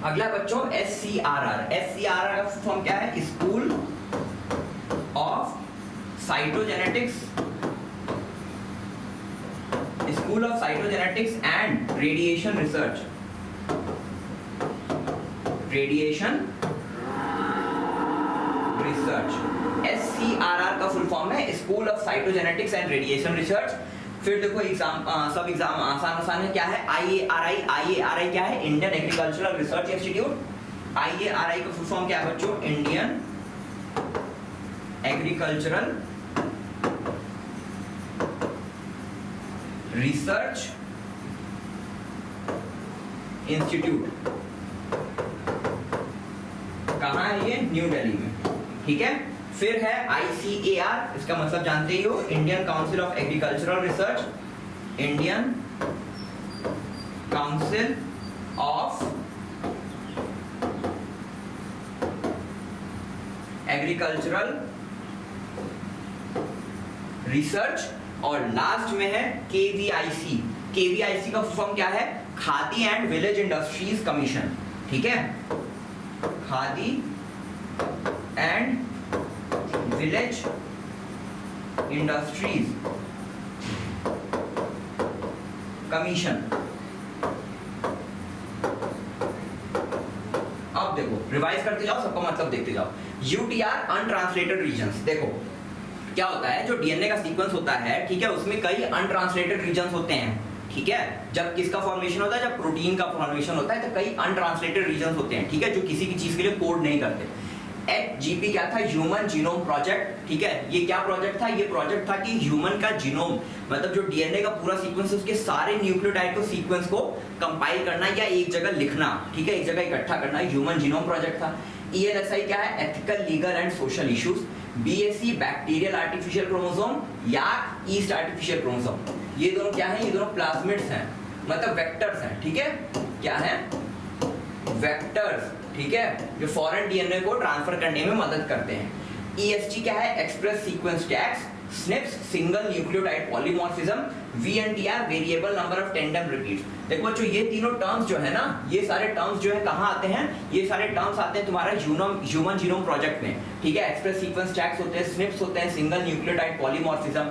Speaker 1: अगला बच्चों SCRR। SCRR का फॉर्म क्या है? School of cytogenetics, school of cytogenetics and radiation research, radiation research. SCRR का फुल फॉर्म है school of cytogenetics and radiation research. फिर देखो एग्जाम, सब एग्जाम आसान आसान है। क्या है? IARI। IARI क्या है? Indian agricultural research institute. IARI का फुल फॉर्म क्या है बच्चों? Indian agricultural research institute. कहाँ है ये? न्यू दिल्ली में, ठीक है? फिर है ICAR, इसका मतलब जानते ही हो, Indian council of agricultural research, Indian council of agricultural research. और लास्ट में है KVIC। KVIC का फॉर्म क्या है? Khadi and village industries commission, ठीक है? Khadi and village industries commission. अब देखो रिवाइज करते जाओ, सबका मतलब देखते जाओ। UTR untranslated regions. देखो क्या होता है, जो DNA का सीक्वेंस होता है, ठीक है, उसमें कई अनट्रांसलेटेड रीजन्स होते हैं, ठीक है? जब किसका फॉर्मेशन होता है? जब प्रोटीन का फॉर्मेशन होता है तो कई अनट्रांसलेटेड रीजन्स होते हैं, ठीक है, जो किसी की चीज के लिए कोड नहीं करते। HGP क्या था? ह्यूमन जीनोम प्रोजेक्ट, ठीक है? ये क्या प्रोजेक्ट था? ये प्रोजेक्ट था कि ह्यूमन का जीनोम, मतलब जो DNA का पूरा सीक्वेंस है, उसके सारे न्यूक्लियोटाइड को सीक्वेंस को कंपाइल करना या एक जगह लिखना, ठीक है, एक जगह इकट्ठा करना, ह्यूमन जीनोम प्रोजेक्ट था। ELSI क्या है? Ethical, legal and social issues. BAC bacterial artificial chromosome या ईस्ट आर्टिफिशियल क्रोमोसोम। ये दोनों क्या है? ये दोनों प्लाज्मिड्स हैं, मतलब वेक्टर्स हैं, ठीक है? क्या है? वेक्टर्स, ठीक है, जो फॉरेन DNA को ट्रांसफर करने में मदद करते हैं। EST क्या है? Express sequence tags. SNPs single nucleotide polymorphism. VNTR variable number of tandem repeats. देखो बच्चों ये तीनों टर्म्स जो है ना, ये सारे टर्म्स जो है कहाँ आते हैं? ये सारे टर्म्स आते हैं तुम्हारा ह्यूमन जीनोम प्रोजेक्ट में, ठीक है? एक्सप्रेस सीक्वेंस टैग्स होते हैं, SNPs होते हैं single nucleotide polymorphism,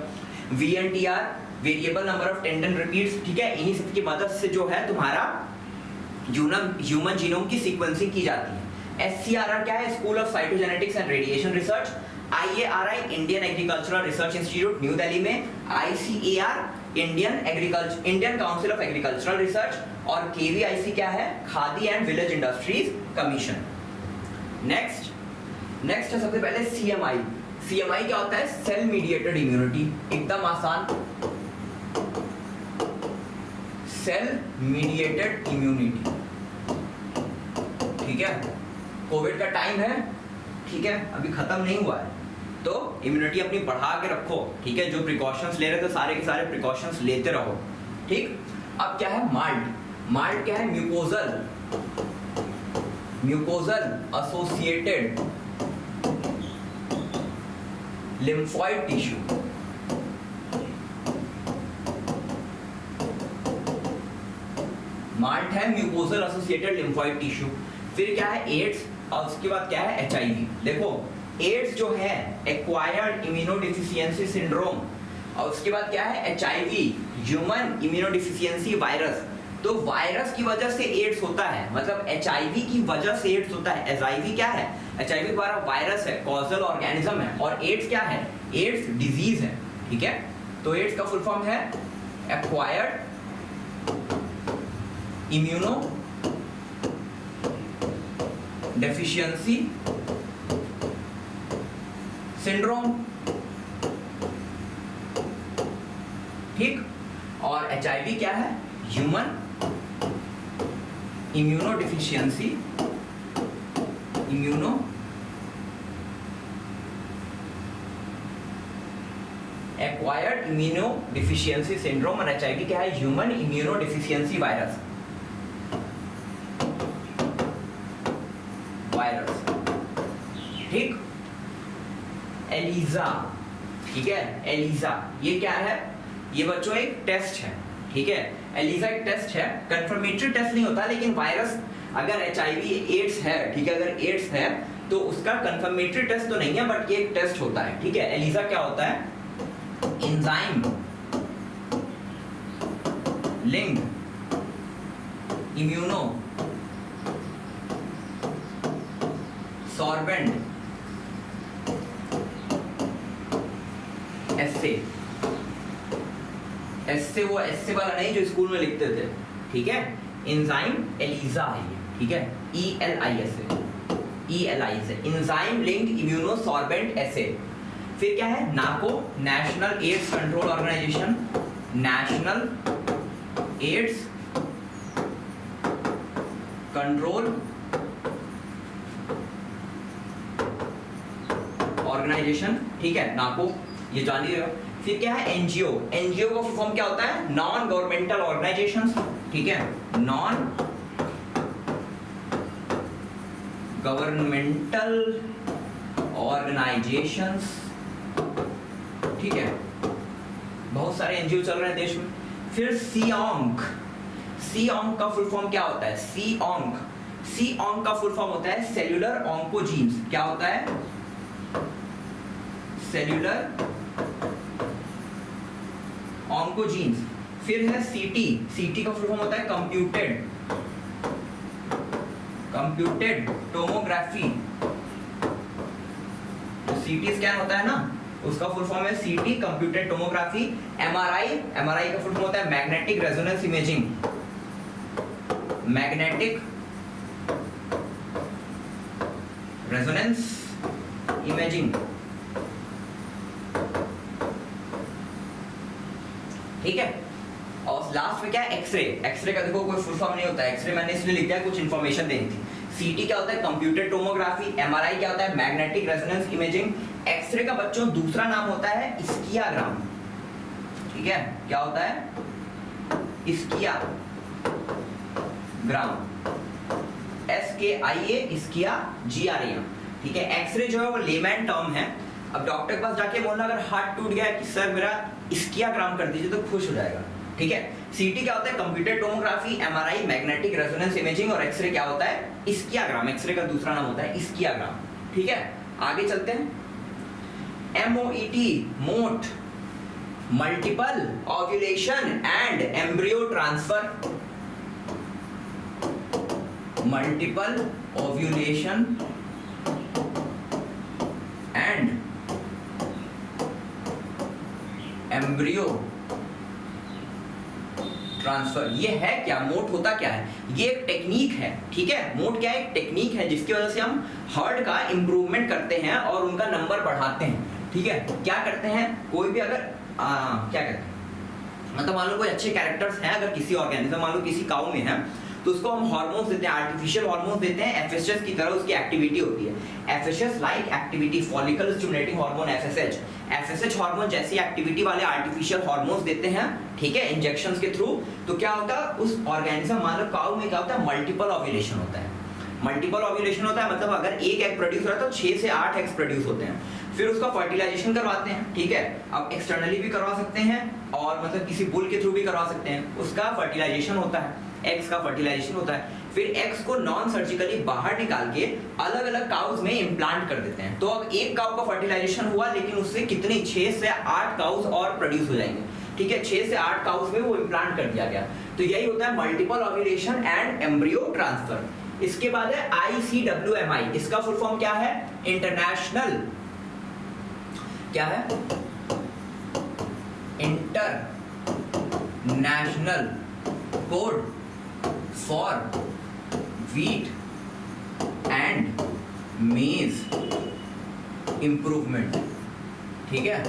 Speaker 1: VNTR variable number of tandem repeats, ठीक है? इन्हीं सब की मदद से जो है तुम्हारा ह्यूमन जीनोम की सीक्वेंसिंग की जाती है। SCRR क्या है? School of cytogenetics and radiation research. IARI Indian agricultural research institute new Delhi में। ICAR Indian council of agricultural research. और KVIC क्या है? Khadi and village industries commission. Next है सबसे पहले CMI। CMI क्या होता है? Cell mediated immunity. एकदम आसान, सेल मीडिएटेड इम्यूनिटी, ठीक है? कोविड का टाइम है, ठीक है, अभी खत्म नहीं हुआ है, तो इम्यूनिटी अपनी बढ़ा के रखो, ठीक है? जो प्रिकॉशंस ले रहे थे सारे के सारे प्रिकॉशंस लेते रहो, ठीक? अब क्या है? माल्ट क्या है? Mucosal associated lymphoid tissue. Malt है म्यूकोजल एसोसिएटेड लिम्फोइड टिश्यू। फिर क्या है? एड्स। और उसके बाद क्या है? HIV। देखो एड्स जो है एक्वायर्ड इम्यूनोडेफिशिएंसी सिंड्रोम, और उसके बाद क्या है? HIV human immunodeficiency virus. तो वायरस की वजह से एड्स होता है, मतलब HIV की वजह से एड्स होता है। HIV क्या है? HIV द्वारा वायरस है, कॉजल ऑर्गेनिज्म है। और एड्स क्या है? एड्स डिजीज है, ठीक है? तो एड्स का फुल फॉर्म है एक्वायर्ड इम्यूनो डेफिशिएंसी सिंड्रोम, ठीक? और HIV क्या है? Human immuno deficiency acquired immuno deficiency syndrome. और HIV क्या है? ह्यूमन इम्यूनो डिफिशियंसी वायरस, ठीक? एलिजा ठीक है। एलिसा ये क्या है, ये बच्चों एक टेस्ट है, ठीक है। एलिसा एक टेस्ट है, कंफर्मेटरी टेस्ट नहीं होता, लेकिन वायरस अगर एचआईवी एड्स है, ठीक है, अगर एड्स है तो उसका कंफर्मेटरी टेस्ट तो नहीं है, बट ये एक टेस्ट होता है, ठीक है। एलिसा क्या होता है, एंजाइम लिंक्ड इम्यूनो सॉर्बेंट एस्से वो एस्से वाला नहीं जो स्कूल में लिखते थे, ठीक है। एंजाइम एलिसा है ये, ठीक है, ELI से enzyme linked immuno sorbent assay. फिर क्या है, NACO national AIDS control organisation, national AIDS control organisation, ठीक है, नाको, ये जान ही रहे हो। फिर क्या है, एनजीओ, एनजीओ का फुल फॉर्म क्या होता है, नॉन गवर्नमेंटल ऑर्गेनाइजेशंस, ठीक है, नॉन गवर्नमेंटल ऑर्गेनाइजेशंस, ठीक है, बहुत सारे एनजीओ चल रहे हैं देश में। फिर सीओंक, सीओंक का फुल फॉर्म क्या होता है, सीओंक, सीओंक का फुल फॉर्म होता है सेल्यूलर ऑन्कोजीन्स, क्या होता है, सेल्यूलर ऑन्कोजीन्स। फिर है सीटी, सीटी का फुल फॉर्म होता है कंप्यूटेड टोमोग्राफी, तो सीटी स्कैन होता है ना, उसका फुल फॉर्म है सीटी कंप्यूटेड टोमोग्राफी। एमआरआई, एमआरआई का फुल फॉर्म होता है magnetic resonance imaging, magnetic resonance imaging, ठीक है। और लास्ट में क्या है, एक्सरे, एक्सरे का देखो कोई फुल फॉर्म नहीं होता है, एक्सरे मैंने इसलिए लिखा है कुछ इंफॉर्मेशन देनी थी। सीटी क्या होता है, कंप्यूटेड टोमोग्राफी, एमआरआई क्या होता है, मैग्नेटिक रेजोनेंस इमेजिंग। एक्सरे का बच्चों दूसरा नाम होता है स्कियाग्राम, ठीक है, क्या होता है, स्कियाग्राम, SKIA, स्किया GRAM, ठीक है। एक्सरे जो है वो लेमैन टर्म है। अब डॉक्टर के पास जाके बोलना अगर हाथ टूट गया कि सर मेरा स्कियाग्राम कर दीजिए, तो खुश हो जाएगा, ठीक है। सीटी क्या होता है, computed tomography, MRI magnetic resonance imaging, और एक्सरे क्या होता है, स्कियाग्राम, एक्सरे का दूसरा नाम होता है स्कियाग्राम, ठीक है। आगे चलते हैं, MOET, मोट, multiple ovulation and embryo transfer, multiple ovulation and embryo transfer. ये है क्या, मोट होता क्या है, ये एक टेक्निक है, ठीक है। मोट क्या है, एक टेक्निक है जिसकी वजह से हम हार्ट का इंप्रूवमेंट करते हैं और उनका नंबर बढ़ाते हैं, ठीक है। क्या करते हैं, कोई भी अगर क्या करते हैं, मतलब मान लो कोई अच्छे कैरेक्टर्स हैं अगर किसी ऑर्गेनिज्म, मान लो किसी काऊ में है, तो उसको हम हार्मोन्स देते हैं, आर्टिफिशियल हार्मोन्स देते हैं, एफएसएच की तरह उसकी एक्टिविटी होती है। FSH like activity, follicle stimulating hormone FSH, FSH hormone जैसी एक्टिविटी वाले आर्टिफिशियल हार्मोन्स देते हैं, ठीक है, इंजेक्शंस के थ्रू। तो क्या होता है उस ऑर्गेनिज्म, मान लो काऊ में क्या होता है, मल्टीपल ओव्यूलेशन होता है। मल्टीपल ओव्यूलेशन होता है मतलब अगर एक एग प्रोड्यूस हो रहा है तो 6 से 8 एग्स प्रोड्यूस होते हैं। फिर उसका फर्टिलाइजेशन करवाते हैं, ठीक है। अब एक्सटर्नली भी करवा सकते हैं और मतलब किसी बुल के थ्रू भी करवा सकते हैं, उसका फर्टिलाइजेशन होता है, एग्स का फर्टिलाइजेशन होता है। फिर एग्स को नॉन सर्जिकली बाहर निकाल के अलग अलग काउज में इम्प्लांट कर देते हैं। तो अब एक काउ का फर्टिलाइजेशन हुआ, लेकिन उससे कितनी 6 से 8 काउज और प्रोड्यूस हो जाएंगे, ठीक है। 6 से 8 काउज में वो इम्प्लांट कर दिया गया। तो यही होता है multiple ovulation and embryo transfer. इसके बाद है ICWMI, इसका फुल फॉर्म क्या है, इंटरनेशनल, क्या है, international code for wheat and मेज इंप्रूवमेंट, ठीक है।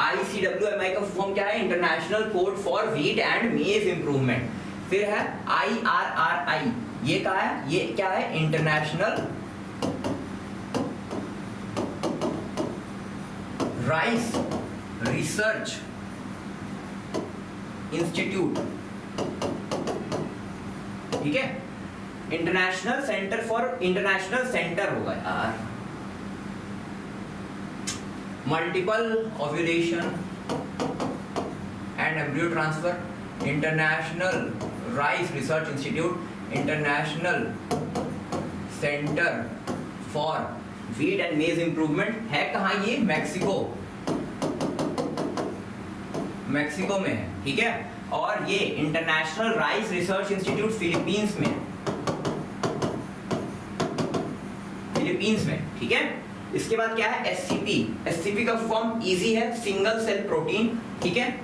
Speaker 1: ICWMI का फॉर्म क्या है, international code for wheat and मेज इंप्रूवमेंट। फिर है IRRI, ये क्या है, ये क्या है, इंटरनेशनल राइस रिसर्च इंस्टीट्यूट, ठीक है। इंटरनेशनल सेंटर होगा यार, multiple ovulation and embryo transfer, international rice research institute, international centre for wheat and मेज इंप्रूवमेंट है कहाँ ये? मैक्सिको में है, ठीक है। और ये international rice research institute Philippines में, ठीक है। इसके बाद क्या है? एससीपी का फॉर्म इजी है, सिंगल सेल प्रोटीन, ठीक है,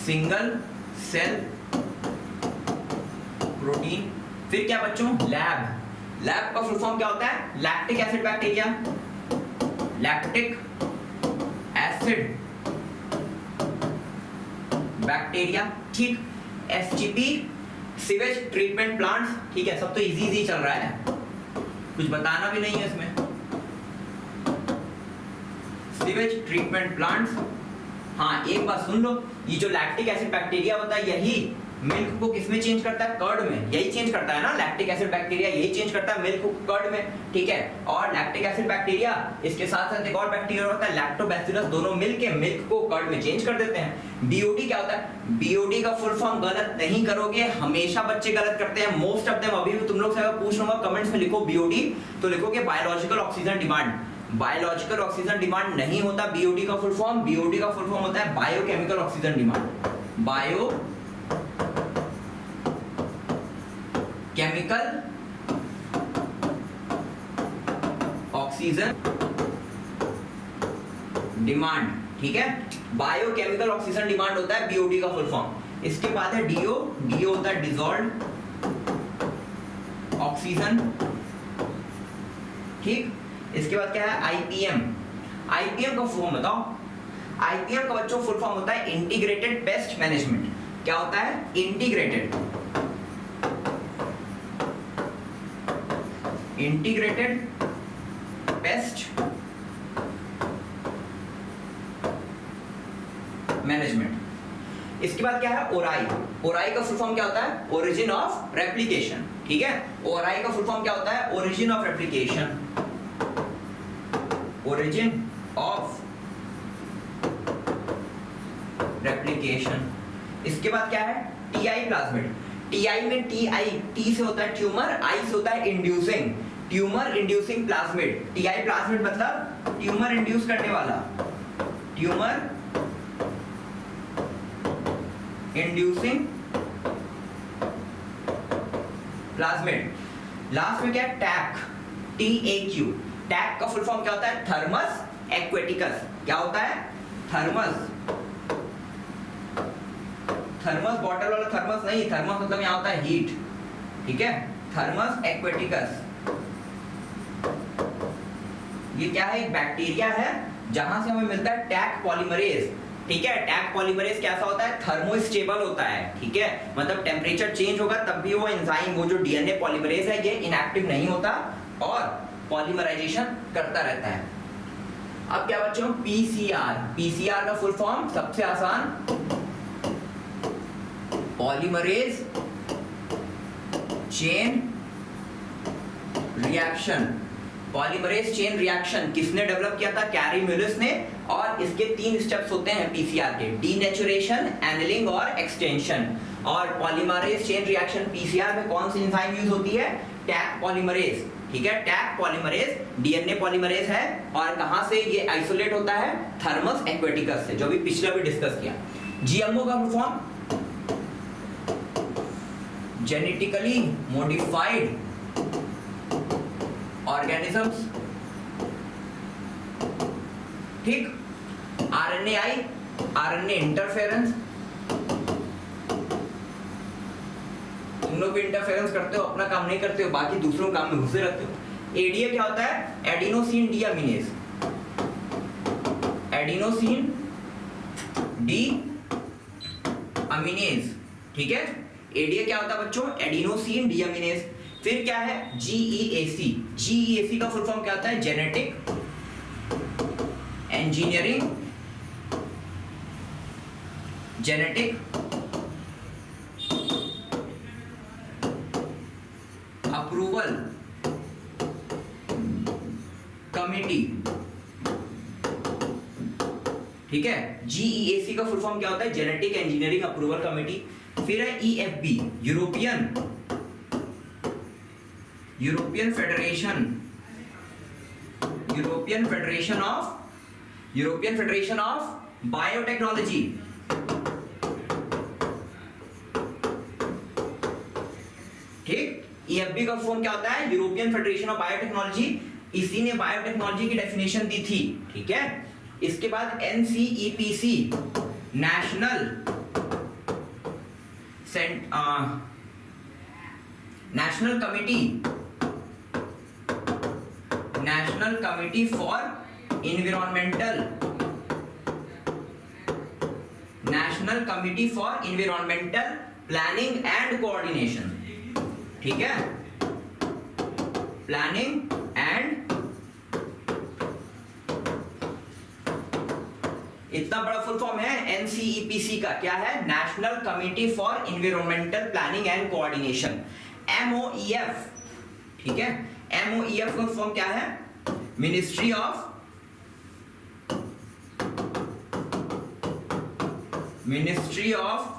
Speaker 1: सिंगल सेल प्रोटीन। फिर क्या बच्चों? लैब का फुल फॉर्म क्या होता है? Lactic acid bacteria, lactic acid bacteria, ठीक। एसजीपी सीवेज ट्रीटमेंट प्लांट्स, ठीक है। सब तो इजी चल रहा है, कुछ बताना भी नहीं है इसमें। सीवेज ट्रीटमेंट प्लांट्स, हाँ एक बात सुन लो, ये जो लैक्टिक एसिड बैक्टीरिया होता है यही मिल्क को किसमें चेंज करता है? कर्ड में, यही चेंज करता है ना, लैक्टिक एसिड बैक्टीरिया यही चेंज करता है मिल्क को कर्ड में, ठीक है। और लैक्टिक एसिड बैक्टीरिया, इसके साथ साथ एक और बैक्टीरिया होता है लैक्टोबैसिलस, दोनों मिलके मिल्क को कर्ड में चेंज कर देते हैं। बीओडी क्या होता है? बीओडी का फुल फॉर्म गलत नहीं करोगे, हमेशा बच्चे गलत करते हैं, मोस्ट ऑफ देम। अभी भी तुम लोग से अगर पूछ लूंगा कमेंट्स में लिखो बीओडी, तो लिखोगे biological oxygen demand. Biological oxygen demand नहीं होता बीओडी का फुल फॉर्म, बीओडी का फुल फॉर्म होता है biochemical oxygen demand, bio chemical oxygen demand, ठीक है। बायोकेमिकल ऑक्सीजन डिमांड होता है बीओडी का फुल फॉर्म। इसके बाद है डीओ होता है डिसॉल्व्ड ऑक्सीजन, ठीक। इसके बाद क्या है? आईपीएम का फुल फॉर्म बताओ। आईपीएम का बच्चों फुल फॉर्म होता है इंटीग्रेटेड पेस्ट मैनेजमेंट। क्या होता है? Integrated pest management. इसके बाद क्या है? ओराई का फुल फॉर्म क्या होता है? ओरिजिन ऑफ रेप्लिकेशन, ठीक है। ओराई का फुल फॉर्म क्या होता है? Origin of replication, origin of replication. इसके बाद क्या है? TI plasmid. टीआई में टी से होता है ट्यूमर, आई से होता है inducing, tumour inducing plasmid. TI plasmid मतलब ट्यूमर इंड्यूस करने वाला, ट्यूमर इंड्यूसिंग प्लाज्मिड। लास्ट में क्या है? टैक, TAQ। टैक का फुल फॉर्म क्या होता है? Thermus aquaticus. क्या होता है? थर्मस बॉटल वाला थर्मस नहीं, थर्मस मतलब यहाँ होता है हीट, ठीक है। थर्मस एक्वेटिकस, ये क्या है? एक बैक्टीरिया है जहां से हमें मिलता है टैक पॉलीमरेज, ठीक है। टैक पॉलीमरेज कैसा होता है? थर्मोस्टेबल होता है, ठीक है। मतलब टेम्परेचर चेंज होगा तब भी वो एंजाइम, वो जो डीएनए पॉलीमरेज है ये इनएक्टिव नहीं होता और पॉलीमराइजेशन करता रहता है। अब क्या बच्चों? पीसीआर का फुल फॉर्म सबसे आसान, polymerase chain reaction. Polymerase chain reaction किसने डेवलप किया था? कैरी म्यूलिस ने। और इसके 3 स्टेप्स होते हैं पीसीआर के, डीनेचुरेशन, एनिलिंग और एक्सटेंशन। और पॉलीमरेज चेन रिएक्शन पीसीआर में कौन सी एंजाइम यूज होती है? टैक पॉलीमरेज, ठीक है। टैक पॉलीमरेज डीएनए पॉलीमरेज है और कहां से ये आइसोलेट होता है? थर्मस एक्वेटिकस से, जो भी पिछले भी डिस्कस किया। जीएमओ का full form genetically modified organisms, ठीक। आरएनए इंटरफेरेंस, तुम लोग भी इंटरफेरेंस करते हो, अपना काम नहीं करते हो, बाकी दूसरों के काम में घुसे रहते हो। एडीए क्या होता है? एडिनोसिन डीअमीनेज, एडिनोसिन डी अमीनेज, ठीक है। एडीए क्या होता है बच्चों? एडिनोसिन डीअमीनेज। फिर क्या है? जीईएसी का फुल फॉर्म क्या होता है? जेनेटिक इंजीनियरिंग, ठीक है। GEAC का फुल फॉर्म क्या होता है? Genetic engineering approval committee. फिर है EFB, European federation of biotechnology. ठीक, EFB का फॉर्म क्या होता है? European federation of biotechnology. इसी ने बायोटेक्नोलॉजी की डेफिनेशन दी थी। ठीक है। इसके बाद NCEPC, national committee for environmental planning and coordination. ठीक है, प्लानिंग एंड, इतना बड़ा फुल फॉर्म है NCEPC का। क्या है? National committee for environmental planning and coordination, MOEF। ठीक है, MOEF का फॉर्म क्या है? Ministry of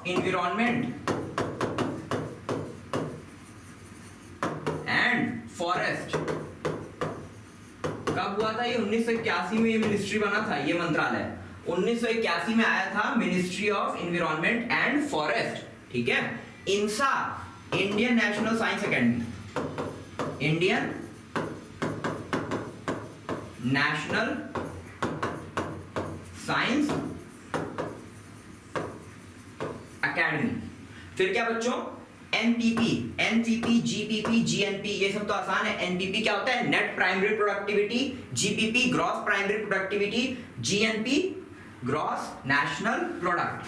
Speaker 1: environment and forest. कब हुआ था ये? 1981 में ये मिनिस्ट्री बना था, ये मंत्रालय 1981 में आया था, ministry of environment and forest. ठीक है। INSA, Indian national science academy, Indian national science academy. फिर क्या बच्चों? NPP, GPP, GNP, ये सब तो आसान है। NPP क्या होता है? Net primary productivity. GPP gross primary productivity. GNP gross national product.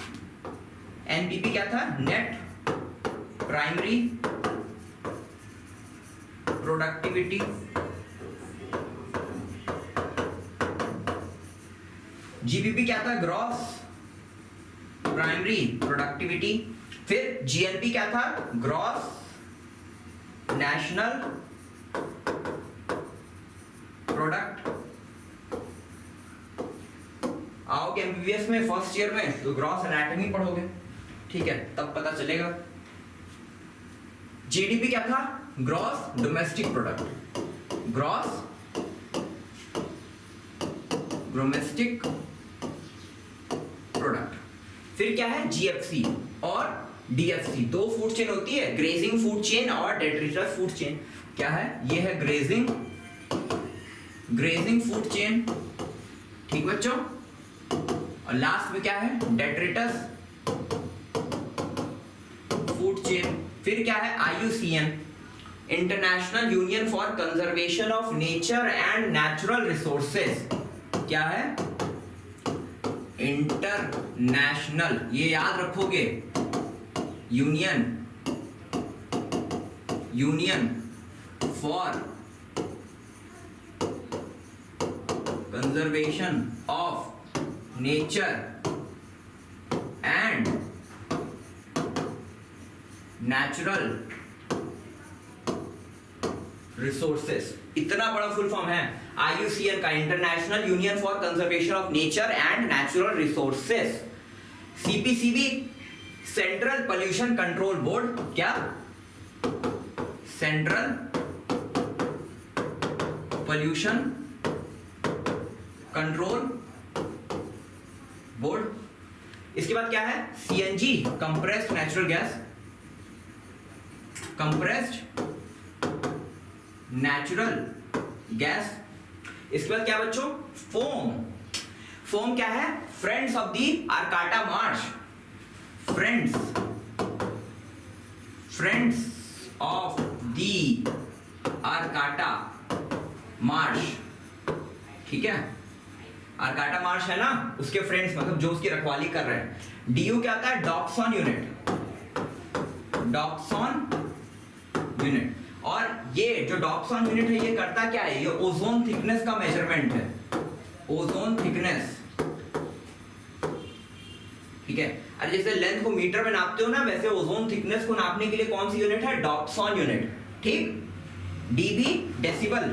Speaker 1: NPP क्या था? Net primary productivity. GPP क्या था? Gross primary productivity. फिर GNP क्या था? Gross national product. आओगे MBBS में फर्स्ट ईयर में तो ग्रॉस एनाटॉमी पढ़ोगे। ठीक है, तब पता चलेगा। GDP क्या था? Gross domestic product, gross domestic product. फिर क्या है? GFC और DFC, दो फूड चेन होती है, ग्रेजिंग फूड चेन और डेट्रिटस फूड चेन। क्या है? ये है ग्रेजिंग फूड चेन। ठीक बच्चों। और लास्ट में क्या है? Detritus food chain. फिर क्या है? IUCN, international union for conservation of nature and natural resources. क्या है? इंटरनेशनल, ये याद रखोगे, union for conservation of nature and natural resources. इतना बड़ा फुल फॉर्म है IUCN का, international union for conservation of nature and natural resources. CPCB, central pollution control board. क्या? Central pollution control board. इसके बाद क्या है? CNG, compressed natural gas, compressed natural gas. इसके बाद क्या बच्चों? फोम क्या है? Friends of the Arcata Marsh, friends of the Arcata Marsh. ठीक है, आर्काटा मार्श है ना, उसके फ्रेंड्स, मतलब जो उसकी रखवाली कर रहे हैं। DU क्या होता है? डॉक्सॉन यूनिट। और ये जो डॉक्सॉन यूनिट है, ये करता क्या है? ये ओजोन थिकनेस का मेजरमेंट है, ओजोन थिकनेस। ठीक है, अरे जैसे लेंथ को मीटर में नापते हो ना, वैसे ओजोन थिकनेस को नापने के लिए कौन सी यूनिट है? डॉक्सॉन यूनिट। ठीक। DB, डेसिबल,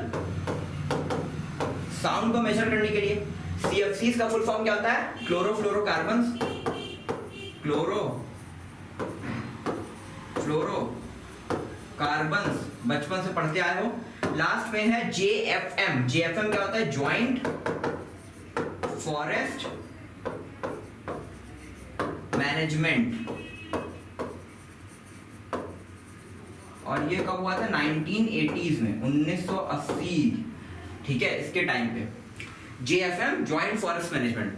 Speaker 1: साउंड को मेजर करने के लिए। CFCs का फुल फॉर्म क्या होता है? क्लोरोफ्लोरोकार्बन्स, कार्बन्स, बचपन से पढ़ते आए हो। लास्ट में है JFM, JFM क्या होता है? ज्वाइंट फॉरेस्ट मैनेजमेंट, और ये कब हुआ था? 1980s में, 1980, ठीक है, इसके टाइम पे JFM ज्वाइंट फॉरेस्ट मैनेजमेंट।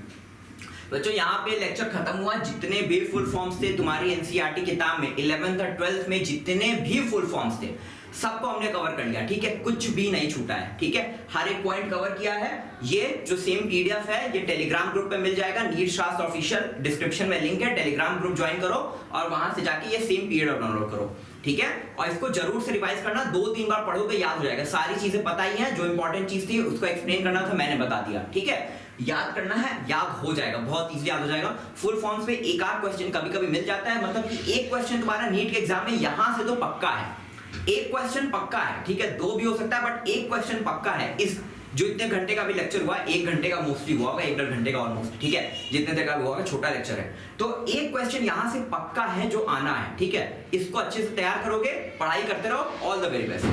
Speaker 1: बच्चों यहाँ पे लेक्चर खत्म हुआ। जितने भी फुल फॉर्म्स थे तुम्हारी एनसीईआरटी किताब में 11th और 12th में, जितने भी फुल फॉर्म्स थे सबको हमने कवर कर लिया, ठीक है, कुछ भी नहीं छूटा है, ठीक है, हर एक पॉइंट कवर किया है। ये जो सेम पीडीएफ है ये टेलीग्राम ग्रुप पे मिल जाएगा, नीट शास्त्र ऑफिशियल, डिस्क्रिप्शन में लिंक है, टेलीग्राम ग्रुप ज्वाइन करो और वहां से जाके ये सेम पीडीएफ डाउनलोड करो, ठीक है। और इसको जरूर से रिवाइज करना, 2-3 बार पढ़ोगे याद हो जाएगा। सारी चीजें पता ही हैं, जो इंपॉर्टेंट चीज थी उसको एक्सप्लेन करना था, मैंने बता दिया, ठीक है। याद करना है, याद हो जाएगा, बहुत इजीली याद हो जाएगा। फुल फॉर्म्स पे एक आध क्वेश्चन कभी कभी मिल जाता है, मतलब कि एक क्वेश्चन तुम्हारा नीट के एग्जाम में यहां से तो पक्का है, एक क्वेश्चन पक्का है, ठीक है, 2 भी हो सकता है बट एक क्वेश्चन पक्का है। इस जो इतने घंटे का भी लेक्चर हुआ, 1 घंटे का मोस्टली हुआ होगा, 1-1.5 घंटे का ऑलमोस्ट, ठीक है, जितने देर का हुआ होगा, छोटा लेक्चर है, तो एक क्वेश्चन यहां से पक्का है जो आना है, ठीक है। इसको अच्छे से तैयार करोगे, पढ़ाई करते रहो, ऑल द वेरी बेस्ट।